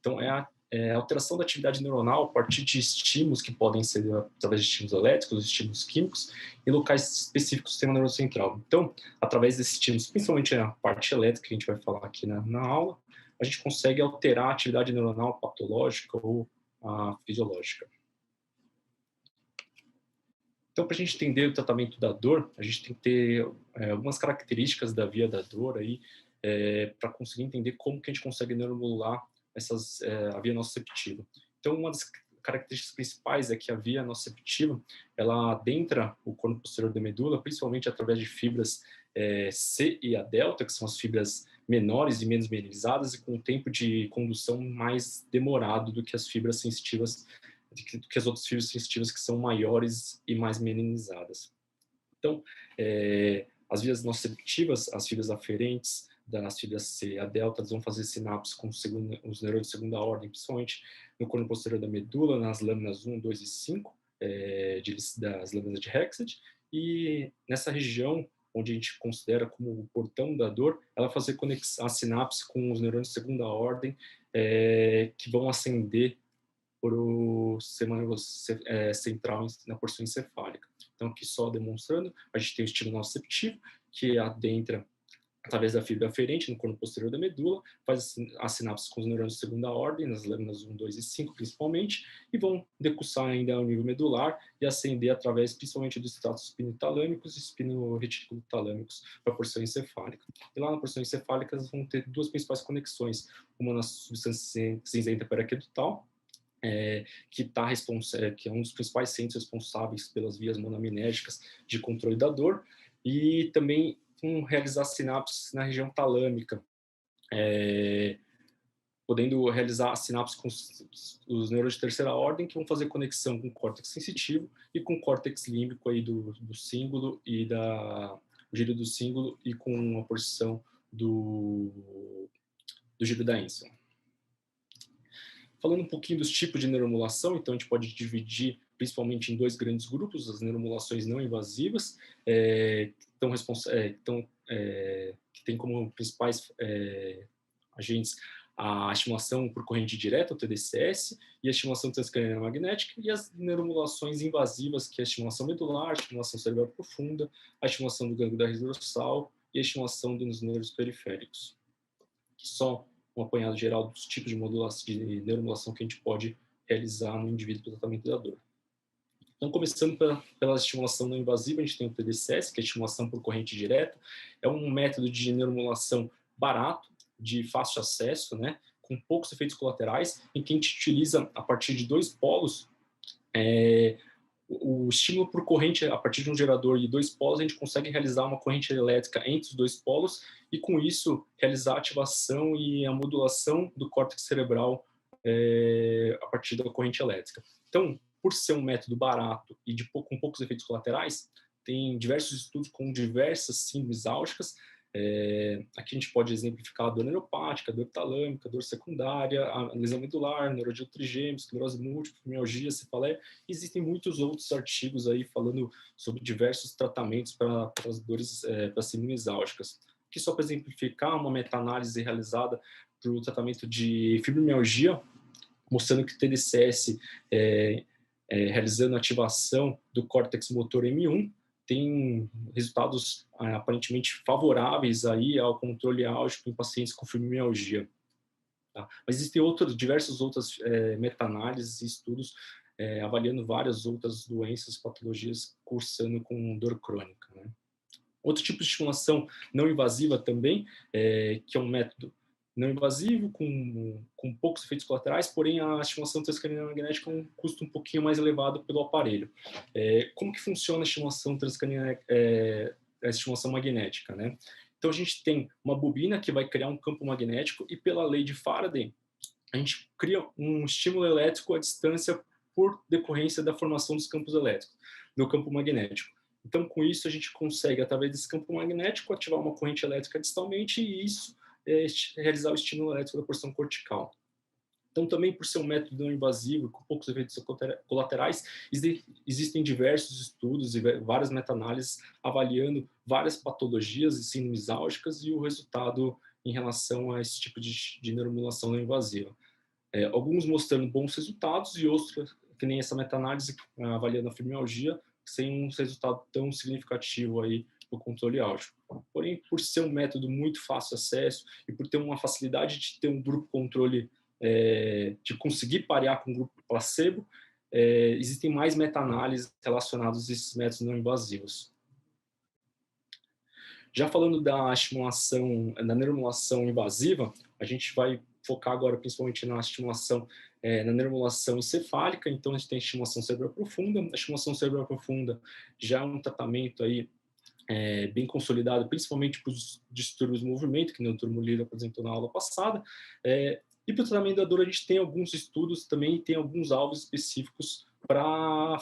Speaker 5: Então, é a alteração da atividade neuronal a partir de estímulos que podem ser através de estímulos elétricos, estímulos químicos, em locais específicos do sistema neurocentral. Então, através desses estímulos, principalmente a parte elétrica, que a gente vai falar aqui na aula, a gente consegue alterar a atividade neuronal patológica ou a fisiológica. Então, para a gente entender o tratamento da dor, a gente tem que ter algumas características da via da dor aí, para conseguir entender como que a gente consegue neuromodular a via nociceptiva. Então, uma das características principais é que a via nociceptiva, ela adentra o corno posterior da medula, principalmente através de fibras C e A delta, que são as fibras menores e menos mielinizadas e com um tempo de condução mais demorado do que as fibras sensitivas, do que as outras fibras sensitivas que são maiores e mais mielinizadas. Então, as vias nociceptivas, as fibras aferentes, das fibras C. A delta vão fazer sinapse com os neurônios de segunda ordem, principalmente no corno posterior da medula, nas lâminas 1, 2 e 5, das lâminas de Hexed, e nessa região, onde a gente considera como o portão da dor, ela fazer a sinapse com os neurônios de segunda ordem, que vão ascender para o sistema central na porção encefálica. Então, aqui só demonstrando, a gente tem o estímulo nociceptivo, que adentra através da fibra aferente no corno posterior da medula, faz as sinapses com os neurônios de segunda ordem, nas lâminas 1, 2 e 5 principalmente, e vão decussar ainda ao nível medular e ascender através principalmente dos estratos espinotalâmicos e espinoretículo-talâmicos para a porção encefálica. E lá na porção encefálica vão ter duas principais conexões, uma na substância cinzenta periaquedutal, que é um dos principais centros responsáveis pelas vias monoaminérgicas de controle da dor, e também realizar sinapses na região talâmica, podendo realizar a sinapse com os neurônios de terceira ordem, que vão fazer conexão com o córtex sensitivo e com o córtex límbico aí do cíngulo e o giro do cíngulo, e com a porção do giro da ínsula. Falando um pouquinho dos tipos de neuromodulação, então a gente pode dividir principalmente em dois grandes grupos: as neuromodulações não invasivas, que tem como principais agentes a estimulação por corrente direta, o TDCS, e a estimulação transcraniana magnética, e as neuromodulações invasivas, que é a estimulação medular, a estimulação cerebral profunda, a estimulação do gânglio da raiz dorsal e a estimulação dos nervos periféricos. Que só um apanhado geral dos tipos de neuromodulação que a gente pode realizar no indivíduo para o tratamento da dor. Então, começando pela estimulação não invasiva, a gente tem o TDCS, que é a estimulação por corrente direta. É um método de neuromodulação barato, de fácil acesso, né, com poucos efeitos colaterais, em que a gente utiliza, a partir de dois polos, o estímulo por corrente, a partir de um gerador de dois polos, a gente consegue realizar uma corrente elétrica entre os dois polos e, com isso, realizar a ativação e a modulação do córtex cerebral a partir da corrente elétrica. Então, por ser um método barato e com poucos efeitos colaterais, tem diversos estudos com diversas síndromes álgicas. Aqui a gente pode exemplificar a dor neuropática, a dor talâmica, a dor secundária, a lesão medular, neurologia trigêmea, esclerose múltipla, fibromialgia, cefaleia. Existem muitos outros artigos aí falando sobre diversos tratamentos para as dores, para as síndromes álgicas. Aqui só para exemplificar, uma meta-análise realizada para o tratamento de fibromialgia, mostrando que o TDCS, realizando ativação do córtex motor M1, tem resultados aparentemente favoráveis aí ao controle álgico em pacientes com fibromialgia. Tá? Mas existem diversas outras meta-análises e estudos avaliando várias outras doenças, patologias cursando com dor crônica, né? Outro tipo de estimulação não invasiva também, que é um método não invasivo, com poucos efeitos colaterais, porém a estimulação transcraniana magnética é um custo um pouquinho mais elevado pelo aparelho. Como que funciona a estimulação transcraniana, a estimulação magnética, né? Então a gente tem uma bobina que vai criar um campo magnético e, pela lei de Faraday, a gente cria um estímulo elétrico à distância por decorrência da formação dos campos elétricos no campo magnético. Então, com isso, a gente consegue, através desse campo magnético, ativar uma corrente elétrica distalmente e isso realizar o estímulo elétrico da porção cortical. Então, também por ser um método não invasivo, com poucos efeitos colaterais, existem diversos estudos e várias meta-análises avaliando várias patologias e síndromes álgicas e o resultado em relação a esse tipo de neuromodulação não invasiva. Alguns mostrando bons resultados e outros, que nem essa meta-análise avaliando a fibromialgia, sem um resultado tão significativo aí para o controle álgico. Porém, por ser um método muito fácil de acesso e por ter uma facilidade de ter um grupo controle, de conseguir parear com um grupo placebo, existem mais meta-análises relacionadas a esses métodos não invasivos. Já falando da estimulação, da neuromodulação invasiva, a gente vai focar agora principalmente na estimulação, na neuromodulação encefálica. Então, a gente tem a estimulação cerebral profunda. A estimulação cerebral profunda já é um tratamento aí, bem consolidado, principalmente para os distúrbios do movimento, que o Dr. Molina apresentou na aula passada. E para o tratamento da dor, a gente tem alguns estudos também, tem alguns alvos específicos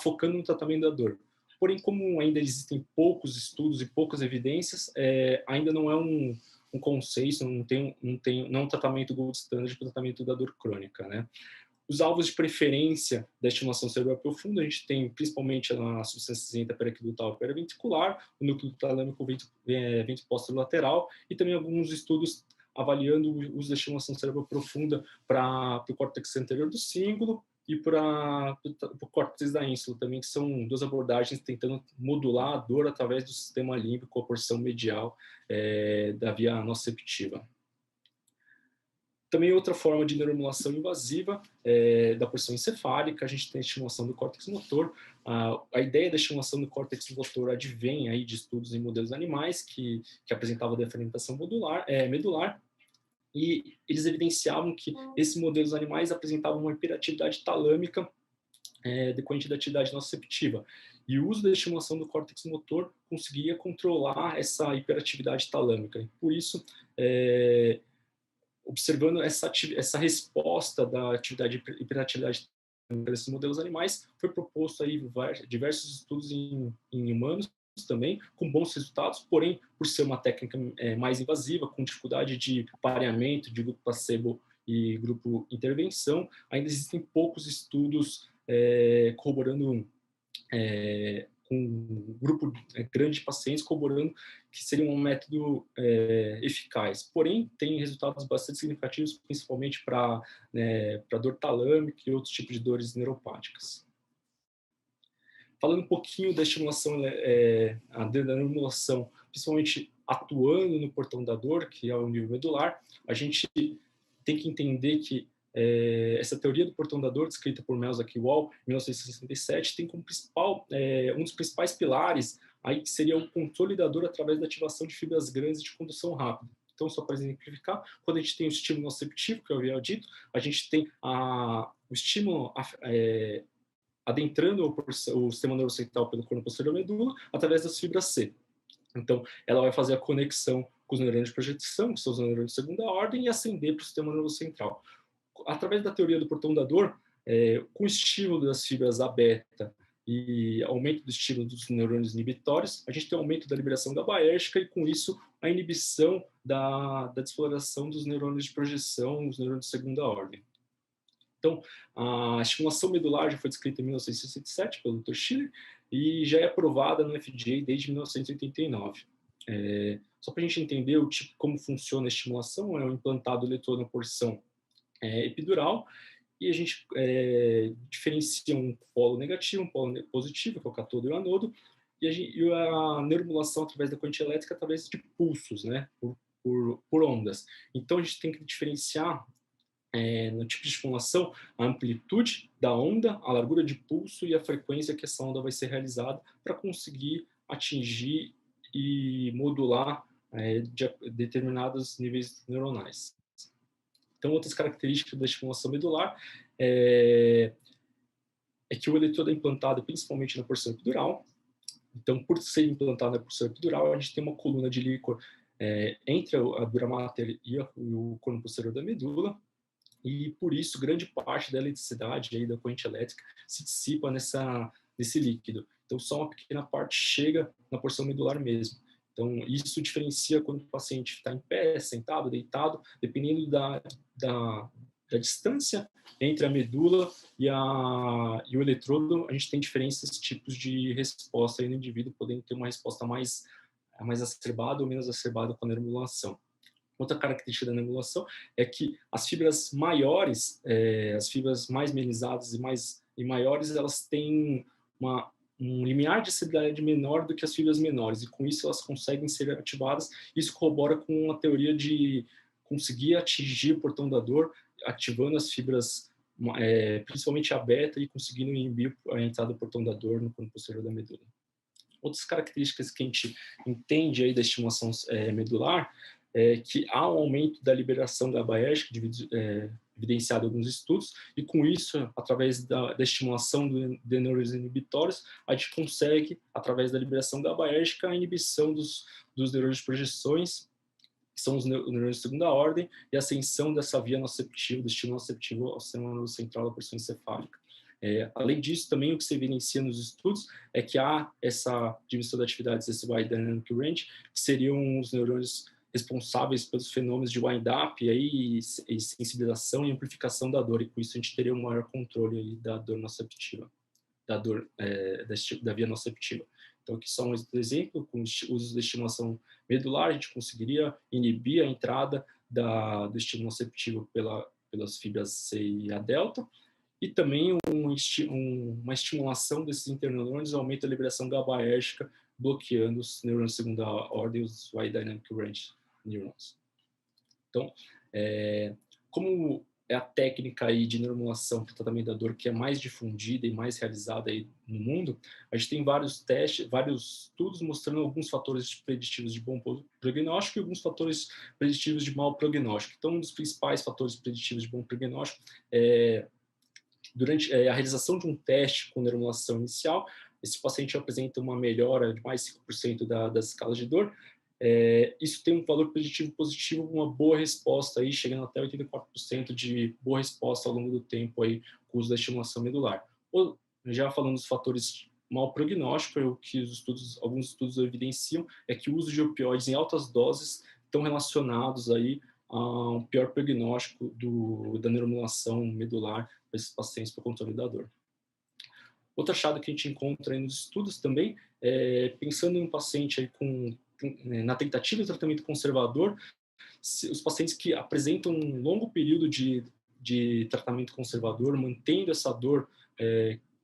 Speaker 5: focando no tratamento da dor. Porém, como ainda existem poucos estudos e poucas evidências, ainda não é um um consenso, não é um tratamento gold standard para o tratamento da dor crônica, né? Os alvos de preferência da estimulação cerebral profunda, a gente tem principalmente a substância cinzenta periaquidutal e periventricular, o núcleo talâmico ventripostero-lateral e também alguns estudos avaliando o uso da estimulação cerebral profunda para o córtex anterior do cíngulo e para o córtex da ínsula também, que são duas abordagens tentando modular a dor através do sistema límbico, a porção medial da via nociceptiva. Também outra forma de neuromodulação invasiva da porção encefálica, a gente tem a estimulação do córtex motor. A ideia da estimulação do córtex motor advém aí de estudos em modelos animais que apresentavam diferenciação medular, e eles evidenciavam que esses modelos animais apresentavam uma hiperatividade talâmica decorrente da atividade nociceptiva. E o uso da estimulação do córtex motor conseguia controlar essa hiperatividade talâmica. E por isso, observando essa resposta da hiperatividade desses modelos animais, foi proposto aí diversos estudos em humanos também, com bons resultados, porém, por ser uma técnica mais invasiva, com dificuldade de pareamento de grupo placebo e grupo intervenção, ainda existem poucos estudos corroborando com um grupo grande de pacientes corroborando que seria um método eficaz. Porém, tem resultados bastante significativos, principalmente para dor talâmica e outros tipos de dores neuropáticas. Falando um pouquinho da estimulação, da neuromodulação, principalmente atuando no portão da dor, que é o nível medular, a gente tem que entender que essa teoria do portão da dor, descrita por Melzack-Wall em 1967, tem como principal, um dos principais pilares aí que seria o controle da dor através da ativação de fibras grandes de condução rápida. Então, só para exemplificar, quando a gente tem o estímulo nociceptivo, que eu havia dito, a gente tem o estímulo adentrando o sistema neurocentral pelo corno posterior da medula através das fibras C. Então, ela vai fazer a conexão com os neurônios de projeção, que são os neurônios de segunda ordem, e ascender para o sistema neurocentral. Através da teoria do portão da dor, com o estímulo das fibras A-beta e aumento do estímulo dos neurônios inibitórios, a gente tem um aumento da liberação GABAérgica e, com isso, a inibição da desfloração dos neurônios de projeção, os neurônios de segunda ordem. Então, a estimulação medular já foi descrita em 1967 pelo Dr. Schiller e já é aprovada no FDA desde 1989. Só para a gente entender como funciona a estimulação, é um implantado eletrodo na porção epidural e a gente diferencia um polo negativo, um polo positivo, que é o catodo e o anodo, e a neuromodulação através da corrente elétrica através de pulsos, né, por ondas. Então, a gente tem que diferenciar no tipo de estimulação, a amplitude da onda, a largura de pulso e a frequência que essa onda vai ser realizada para conseguir atingir e modular determinados níveis neuronais. Então, outras características da estimulação medular é que o eletrodo é implantado principalmente na porção epidural. Então, por ser implantado na porção epidural, a gente tem uma coluna de líquor entre a dura mater e o corno posterior da medula, e por isso grande parte da eletricidade aí da corrente elétrica se dissipa nesse líquido. Então só uma pequena parte chega na porção medular mesmo. Então isso diferencia quando o paciente está em pé, sentado, deitado, dependendo da distância entre a medula e o eletrodo, a gente tem diferentes tipos de resposta aí no indivíduo, podendo ter uma resposta mais acerbada ou menos acerbada com a neuromodulação. Outra característica da neuromodulação é que as fibras maiores, as fibras mais menizadas e maiores, elas têm um limiar de sensibilidade menor do que as fibras menores, e com isso elas conseguem ser ativadas. Isso corrobora com a teoria de conseguir atingir o portão da dor, ativando as fibras, principalmente a beta, e conseguindo inibir a entrada do portão da dor no corno posterior da medula. Outras características que a gente entende aí da estimulação medular que há um aumento da liberação GABAérgica, evidenciado em alguns estudos, e com isso, através da estimulação de neurônios inibitórios, a gente consegue, através da liberação GABAérgica, a inibição dos neurônios de projeções, que são os neurônios de segunda ordem, e a ascensão dessa via nociceptiva, do estímulo nociceptivo ao sistema neurocentral da porção encefálica. Além disso, também o que se evidencia nos estudos é que há essa diminuição da atividade SY Dynamic Range, que seriam os neurônios responsáveis pelos fenômenos de wind-up e sensibilização e amplificação da dor, e com isso a gente teria um maior controle aí da dor nociceptiva, da dor da via nociceptiva. Então, aqui só um exemplo, com o uso de estimulação medular, a gente conseguiria inibir a entrada do estímulo nociceptivo pelas fibras C e A delta, e também uma estimulação desses interneurônios aumenta a liberação GABAérgica, bloqueando os neurônios de segunda ordem e os Wide Dynamic Range neurons. Então, como é a técnica aí de neuromodulação para o tratamento da dor que é mais difundida e mais realizada aí no mundo, a gente tem vários testes, vários estudos mostrando alguns fatores preditivos de bom prognóstico e alguns fatores preditivos de mau prognóstico. Então, um dos principais fatores preditivos de bom prognóstico é durante a realização de um teste com neuromodulação inicial, esse paciente apresenta uma melhora de mais 5% das escalas de dor. Isso tem um valor preditivo positivo, uma boa resposta, aí, chegando até 84% de boa resposta ao longo do tempo aí, com o uso da estimulação medular. Já falando dos fatores mau prognóstico, o que alguns estudos evidenciam é que o uso de opioides em altas doses estão relacionados aí a um pior prognóstico da neuromodulação medular para esses pacientes para controle da dor. Outro achado que a gente encontra aí nos estudos também, pensando em um paciente aí na tentativa de tratamento conservador, os pacientes que apresentam um longo período de tratamento conservador, mantendo essa dor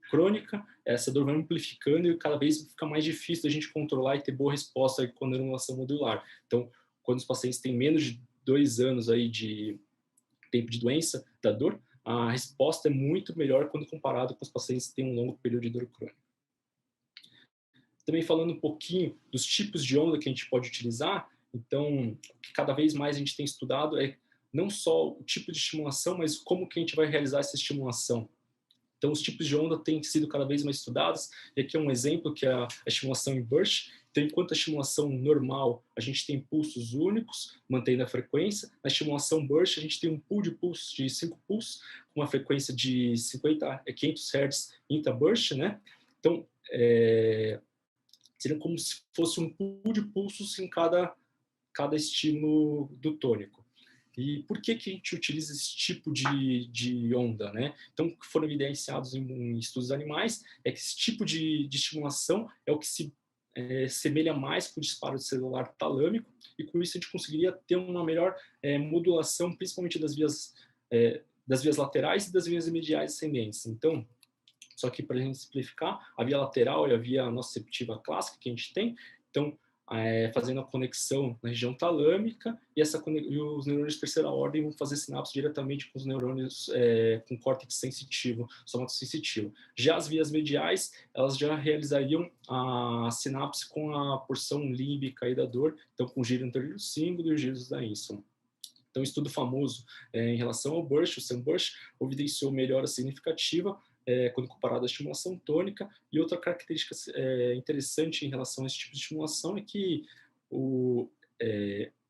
Speaker 5: crônica, essa dor vai amplificando e cada vez fica mais difícil da gente controlar e ter boa resposta com a neuromodulação modular. Então, quando os pacientes têm menos de 2 anos aí de tempo de doença da dor, a resposta é muito melhor quando comparado com os pacientes que têm um longo período de dor crônica. Também falando um pouquinho dos tipos de onda que a gente pode utilizar, então, o que cada vez mais a gente tem estudado é não só o tipo de estimulação, mas como que a gente vai realizar essa estimulação. Então, os tipos de onda têm sido cada vez mais estudados, e aqui é um exemplo que é a estimulação em burst. Então, enquanto a estimulação normal, a gente tem pulsos únicos, mantendo a frequência, na estimulação burst, a gente tem um pool de pulsos de 5 pulsos, com uma frequência de 500 Hz intra-burst, né? Então, seria como se fosse um pool de pulsos em cada estímulo do tônico. E por que a gente utiliza esse tipo de onda, né? Então, o que foram evidenciados em estudos animais é que esse tipo de estimulação é o que se semelha mais com o disparo celular talâmico, e com isso a gente conseguiria ter uma melhor modulação, principalmente das vias laterais e das vias mediais ascendentes. Então, só que para a gente simplificar, a via lateral é a via nociceptiva clássica que a gente tem, então, fazendo a conexão na região talâmica, e os neurônios de terceira ordem vão fazer sinapse diretamente com os neurônios com córtex sensitivo, somatosensitivo. Já as vias mediais, elas já realizariam a sinapse com a porção límbica aí da dor, então com o giro anterior símbolo e os giros da ínsula. Então, um estudo famoso em relação ao burst, o SUNBURST, evidenciou melhora significativa quando comparado à estimulação tônica. E outra característica interessante em relação a esse tipo de estimulação é que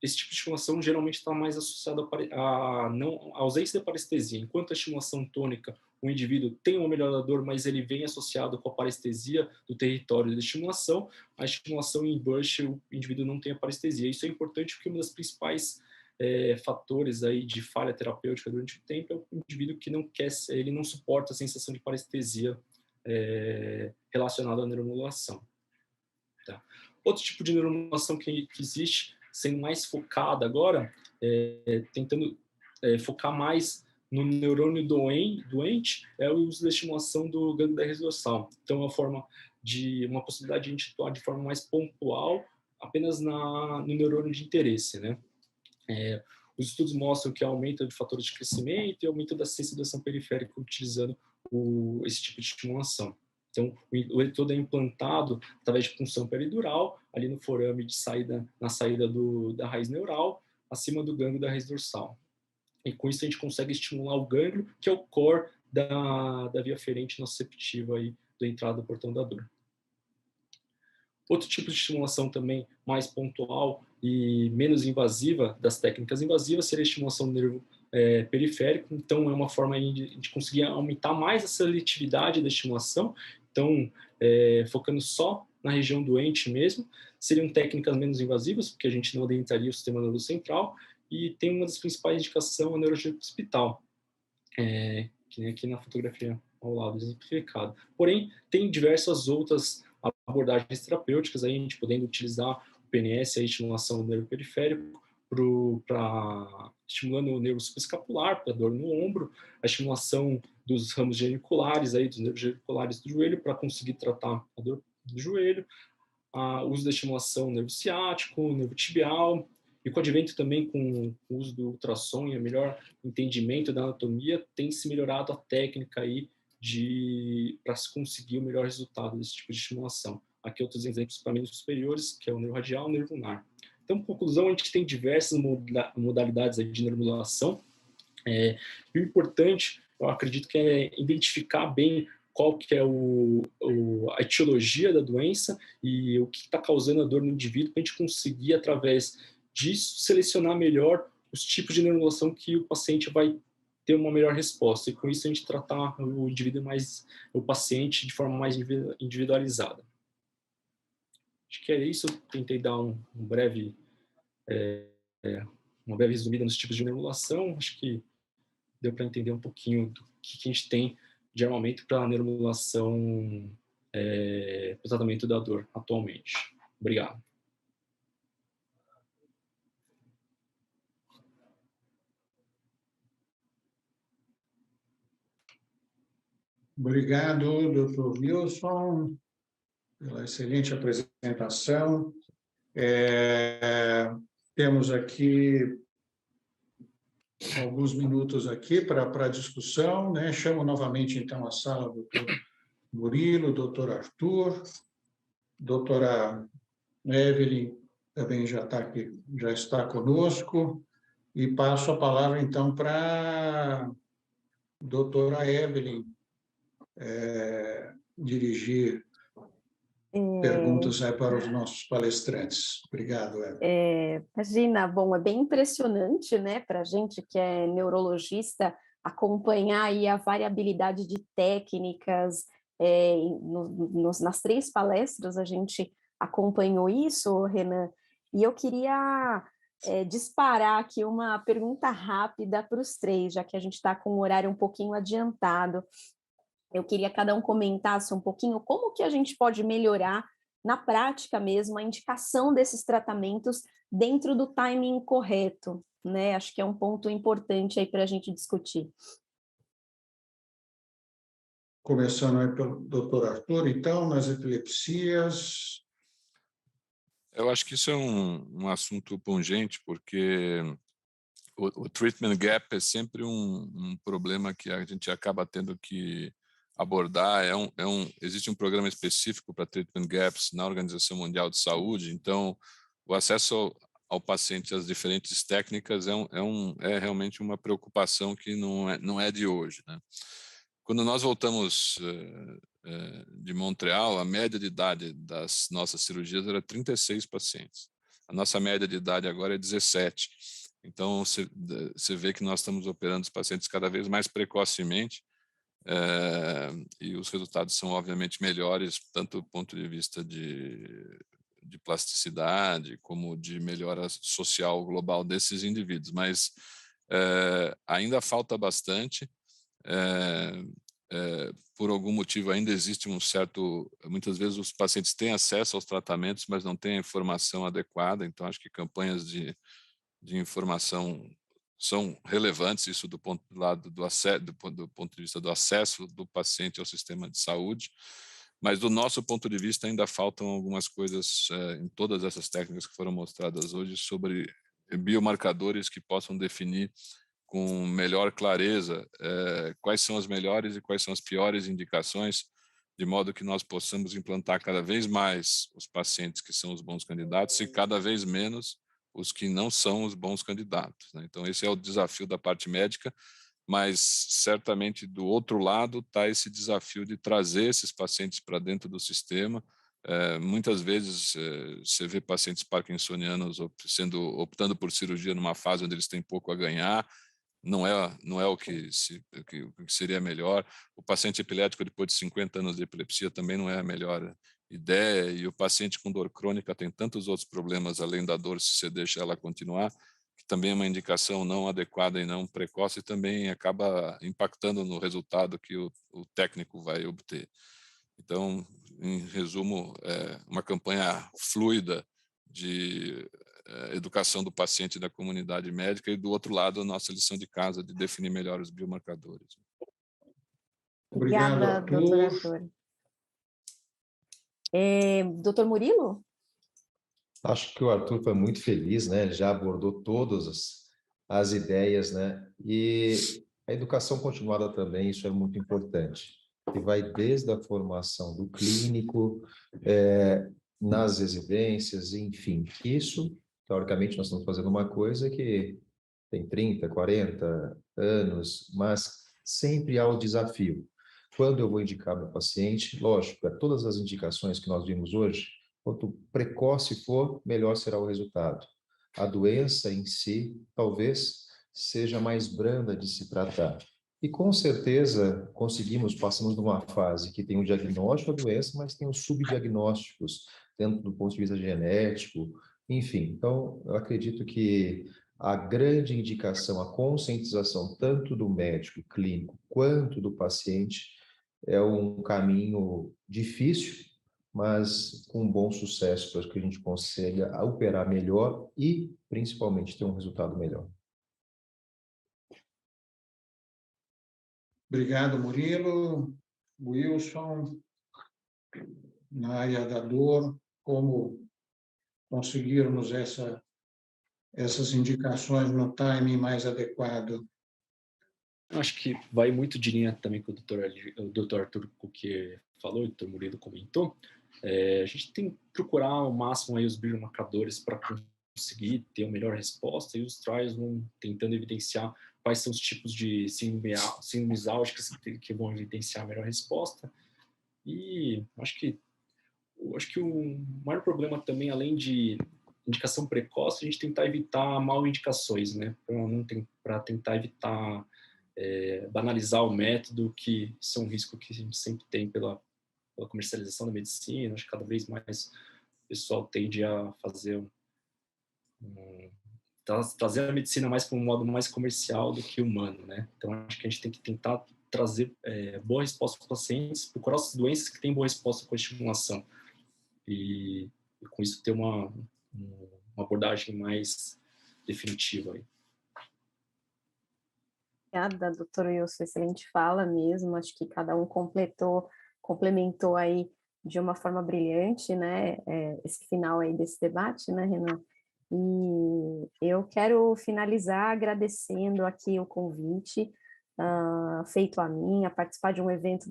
Speaker 5: esse tipo de estimulação geralmente está mais associado à ausência de parestesia. Enquanto a estimulação tônica, o indivíduo tem uma melhora da dor, mas ele vem associado com a parestesia do território de estimulação, a estimulação em burst, o indivíduo não tem a parestesia. Isso é importante porque uma das principais fatores aí de falha terapêutica durante o tempo é o indivíduo que ele não suporta a sensação de parestesia relacionada à neuromodulação. Tá? Outro tipo de neuromodulação que existe, sendo mais focada agora, tentando focar mais no neurônio doente, é o uso da estimulação do gânglio da raiz dorsal. Então, é uma possibilidade de a gente atuar de forma mais pontual apenas no neurônio de interesse, né? Os estudos mostram que há aumento de fatores de crescimento e aumento da sensibilização periférica utilizando esse tipo de estimulação. Então, o eletrodo é implantado através de punção peridural, ali no forame na saída da raiz neural, acima do gânglio da raiz dorsal. E com isso a gente consegue estimular o gânglio, que é o core da via aferente nociceptiva aí, da entrada do portão da dor. Outro tipo de estimulação também mais pontual e menos invasiva das técnicas invasivas seria a estimulação do nervo periférico. Então, é uma forma de conseguir aumentar mais a seletividade da estimulação. Então, focando só na região doente mesmo. Seriam técnicas menos invasivas, porque a gente não adentraria o sistema nervoso central, e tem uma das principais indicações, a neurologia hospital, que nem aqui na fotografia ao lado exemplificado. Porém, tem diversas outras abordagens terapêuticas, aí a gente podendo utilizar o PNS, a estimulação do nervo periférico, estimulando o nervo subescapular, para dor no ombro, a estimulação dos ramos geniculares, aí, dos nervos geniculares do joelho, para conseguir tratar a dor do joelho, o uso da estimulação do nervo ciático, nervo tibial, e com o advento também com o uso do ultrassom e o melhor entendimento da anatomia, tem se melhorado a técnica aí para se conseguir o melhor resultado desse tipo de estimulação. Aqui outros exemplos para membros superiores, que é o nervo radial e o nervo ulnar. Então, em conclusão, a gente tem diversas modalidades aí de neuromodulação. E o importante, eu acredito, que é identificar bem qual que é a etiologia da doença e o que está causando a dor no indivíduo, para a gente conseguir, através disso, selecionar melhor os tipos de neuromodulação que o paciente vai ter uma melhor resposta. E com isso a gente tratar o indivíduo o paciente de forma mais individualizada. Acho que é isso. Eu tentei dar uma breve resumida nos tipos de neuromodulação. Acho que deu para entender um pouquinho do que a gente tem de armamento para a neuromodulação, para o tratamento da dor atualmente. Obrigado.
Speaker 1: Obrigado, doutor Wilson, pela excelente apresentação. Temos aqui alguns minutos aqui para discussão, né? Chamo novamente, então, a sala do doutor Murilo, doutor Arthur, doutora Evelyn também já está aqui, já está conosco, e passo a palavra, então, para a doutora Evelyn dirigir perguntas aí para os nossos palestrantes. Obrigado, Evelyn.
Speaker 2: Imagina, bom, é bem impressionante, né, para a gente que é neurologista, acompanhar aí a variabilidade de técnicas. Nas 3 palestras a gente acompanhou isso, Renan, e eu queria disparar aqui uma pergunta rápida para os 3, já que a gente está com o horário um pouquinho adiantado. Eu queria que cada um comentasse um pouquinho como que a gente pode melhorar, na prática mesmo, a indicação desses tratamentos dentro do timing correto, né? Acho que é um ponto importante aí para a gente discutir.
Speaker 1: Começando aí pelo doutor Arthur, então, nas epilepsias.
Speaker 3: Eu acho que isso é um assunto pungente, porque o treatment gap é sempre um problema que a gente acaba tendo que abordar. Existe um programa específico para treatment gaps na Organização Mundial de Saúde, então o acesso ao paciente às diferentes técnicas é realmente uma preocupação que não é de hoje, né? Quando nós voltamos de Montreal, a média de idade das nossas cirurgias era 36 pacientes. A nossa média de idade agora é 17. Então, você vê que nós estamos operando os pacientes cada vez mais precocemente, e os resultados são, obviamente, melhores, tanto do ponto de vista de plasticidade, como de melhora social global desses indivíduos. Mas ainda falta bastante. Por algum motivo ainda existe muitas vezes os pacientes têm acesso aos tratamentos, mas não têm a informação adequada, então acho que campanhas de informação são relevantes, isso do ponto de vista do acesso do paciente ao sistema de saúde, mas do nosso ponto de vista ainda faltam algumas coisas em todas essas técnicas que foram mostradas hoje sobre biomarcadores que possam definir com melhor clareza quais são as melhores e quais são as piores indicações, de modo que nós possamos implantar cada vez mais os pacientes que são os bons candidatos e cada vez menos os que não são os bons candidatos, né? Então, esse é o desafio da parte médica, mas certamente do outro lado está esse desafio de trazer esses pacientes para dentro do sistema. Muitas vezes você vê pacientes parkinsonianos optando por cirurgia numa fase onde eles têm pouco a ganhar. Não é o que seria melhor. O paciente epilético, depois de 50 anos de epilepsia, também não é a melhor ideia, e o paciente com dor crônica tem tantos outros problemas além da dor, se você deixa ela continuar, que também é uma indicação não adequada e não precoce, e também acaba impactando no resultado que o técnico vai obter. Então, em resumo, uma campanha fluida de educação do paciente e da comunidade médica, e do outro lado, a nossa lição de casa de definir melhor os biomarcadores.
Speaker 2: Obrigada, doutor Arthur. Doutor Murilo?
Speaker 4: Acho que o Arthur foi muito feliz, né? Ele já abordou todas as ideias, né? E a educação continuada também, isso é muito importante. Que vai desde a formação do clínico, nas residências, enfim. Isso, teoricamente, nós estamos fazendo uma coisa que tem 30, 40 anos, mas sempre há o desafio. Quando eu vou indicar meu paciente, lógico, todas as indicações que nós vimos hoje, quanto precoce for, melhor será o resultado. A doença em si, talvez, seja mais branda de se tratar. E, com certeza, passamos numa fase que tem o diagnóstico da doença, mas tem os subdiagnósticos, dentro do ponto de vista genético, enfim. Então, eu acredito que a grande indicação, a conscientização, tanto do médico clínico quanto do paciente, é um caminho difícil, mas com bom sucesso para que a gente consiga operar melhor e, principalmente, ter um resultado melhor.
Speaker 1: Obrigado, Murilo. Wilson, na área da dor, como conseguirmos essas indicações no timing mais adequado?
Speaker 5: Eu acho que vai muito de linha também com o doutor Arthur que falou, o doutor Murilo comentou. A gente tem que procurar ao máximo aí os biomarcadores para conseguir ter uma melhor resposta, e os trials vão tentando evidenciar quais são os tipos de síndromes álgicas que vão evidenciar a melhor resposta. E acho que o maior problema também, além de indicação precoce, a gente tentar evitar mal indicações, né? Para tentar evitar banalizar o método, que são um risco que a gente sempre tem pela comercialização da medicina. Acho que cada vez mais o pessoal tende a fazer trazer a medicina mais para um modo mais comercial do que humano, né? Então, acho que a gente tem que tentar trazer boa resposta para os pacientes, procurar as doenças que têm boa resposta com a estimulação, e com isso ter uma abordagem mais definitiva aí.
Speaker 2: Obrigada, doutor Wilson, excelente fala mesmo. Acho que cada um complementou aí de uma forma brilhante, né, esse final aí desse debate, né, Renan? E eu quero finalizar agradecendo aqui o convite feito a mim, a participar de um evento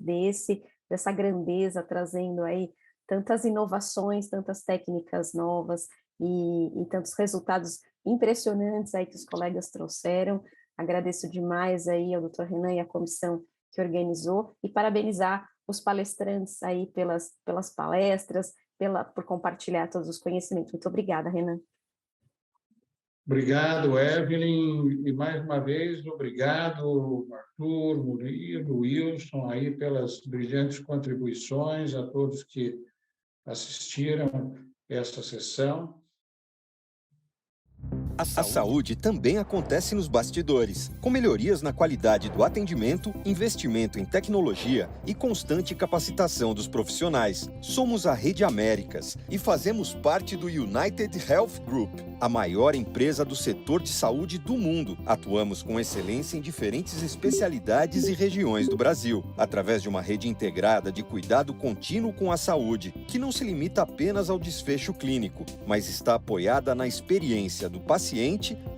Speaker 2: dessa grandeza, trazendo aí tantas inovações, tantas técnicas novas e tantos resultados impressionantes aí que os colegas trouxeram. Agradeço demais aí ao Dr. Renan e à comissão que organizou, e parabenizar os palestrantes aí pelas palestras, por compartilhar todos os conhecimentos. Muito obrigada, Renan.
Speaker 1: Obrigado, Evelyn, e mais uma vez, obrigado, Arthur, Murilo, Wilson, aí pelas brilhantes contribuições, a todos que assistiram esta sessão.
Speaker 6: A saúde também acontece nos bastidores, com melhorias na qualidade do atendimento, investimento em tecnologia e constante capacitação dos profissionais. Somos a Rede Américas e fazemos parte do United Health Group, a maior empresa do setor de saúde do mundo. Atuamos com excelência em diferentes especialidades e regiões do Brasil, através de uma rede integrada de cuidado contínuo com a saúde, que não se limita apenas ao desfecho clínico, mas está apoiada na experiência do paciente,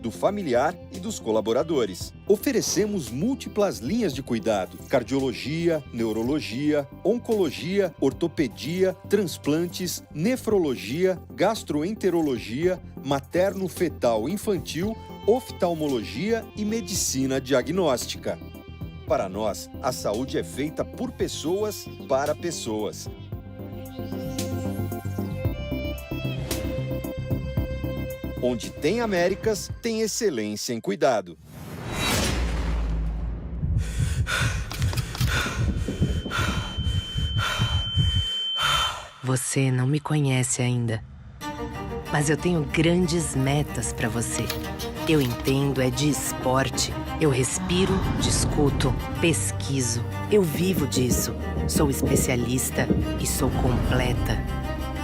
Speaker 6: do familiar e dos colaboradores. Oferecemos múltiplas linhas de cuidado: cardiologia, neurologia, oncologia, ortopedia, transplantes, nefrologia, gastroenterologia, materno-fetal infantil, oftalmologia e medicina diagnóstica. Para nós, a saúde é feita por pessoas para pessoas. Onde tem Américas, tem excelência em cuidado.
Speaker 7: Você não me conhece ainda, mas eu tenho grandes metas para você. Eu entendo de esporte. Eu respiro, discuto, pesquiso. Eu vivo disso. Sou especialista e sou completa.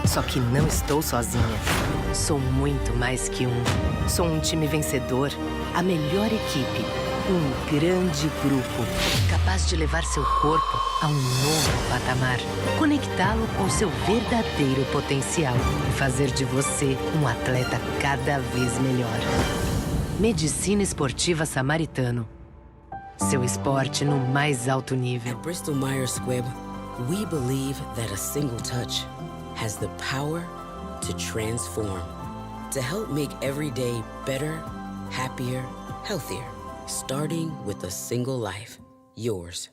Speaker 7: Só que não estou sozinha. Sou muito mais que um. Sou um time vencedor, a melhor equipe, um grande grupo, capaz de levar seu corpo a um novo patamar, conectá-lo com seu verdadeiro potencial e fazer de você um atleta cada vez melhor. Medicina Esportiva Samaritano. Seu esporte no mais alto nível.
Speaker 8: At Bristol Myers Squibb, we believe that a single touch has the power to transform, to help make every day better, happier, healthier, starting with a single life, yours.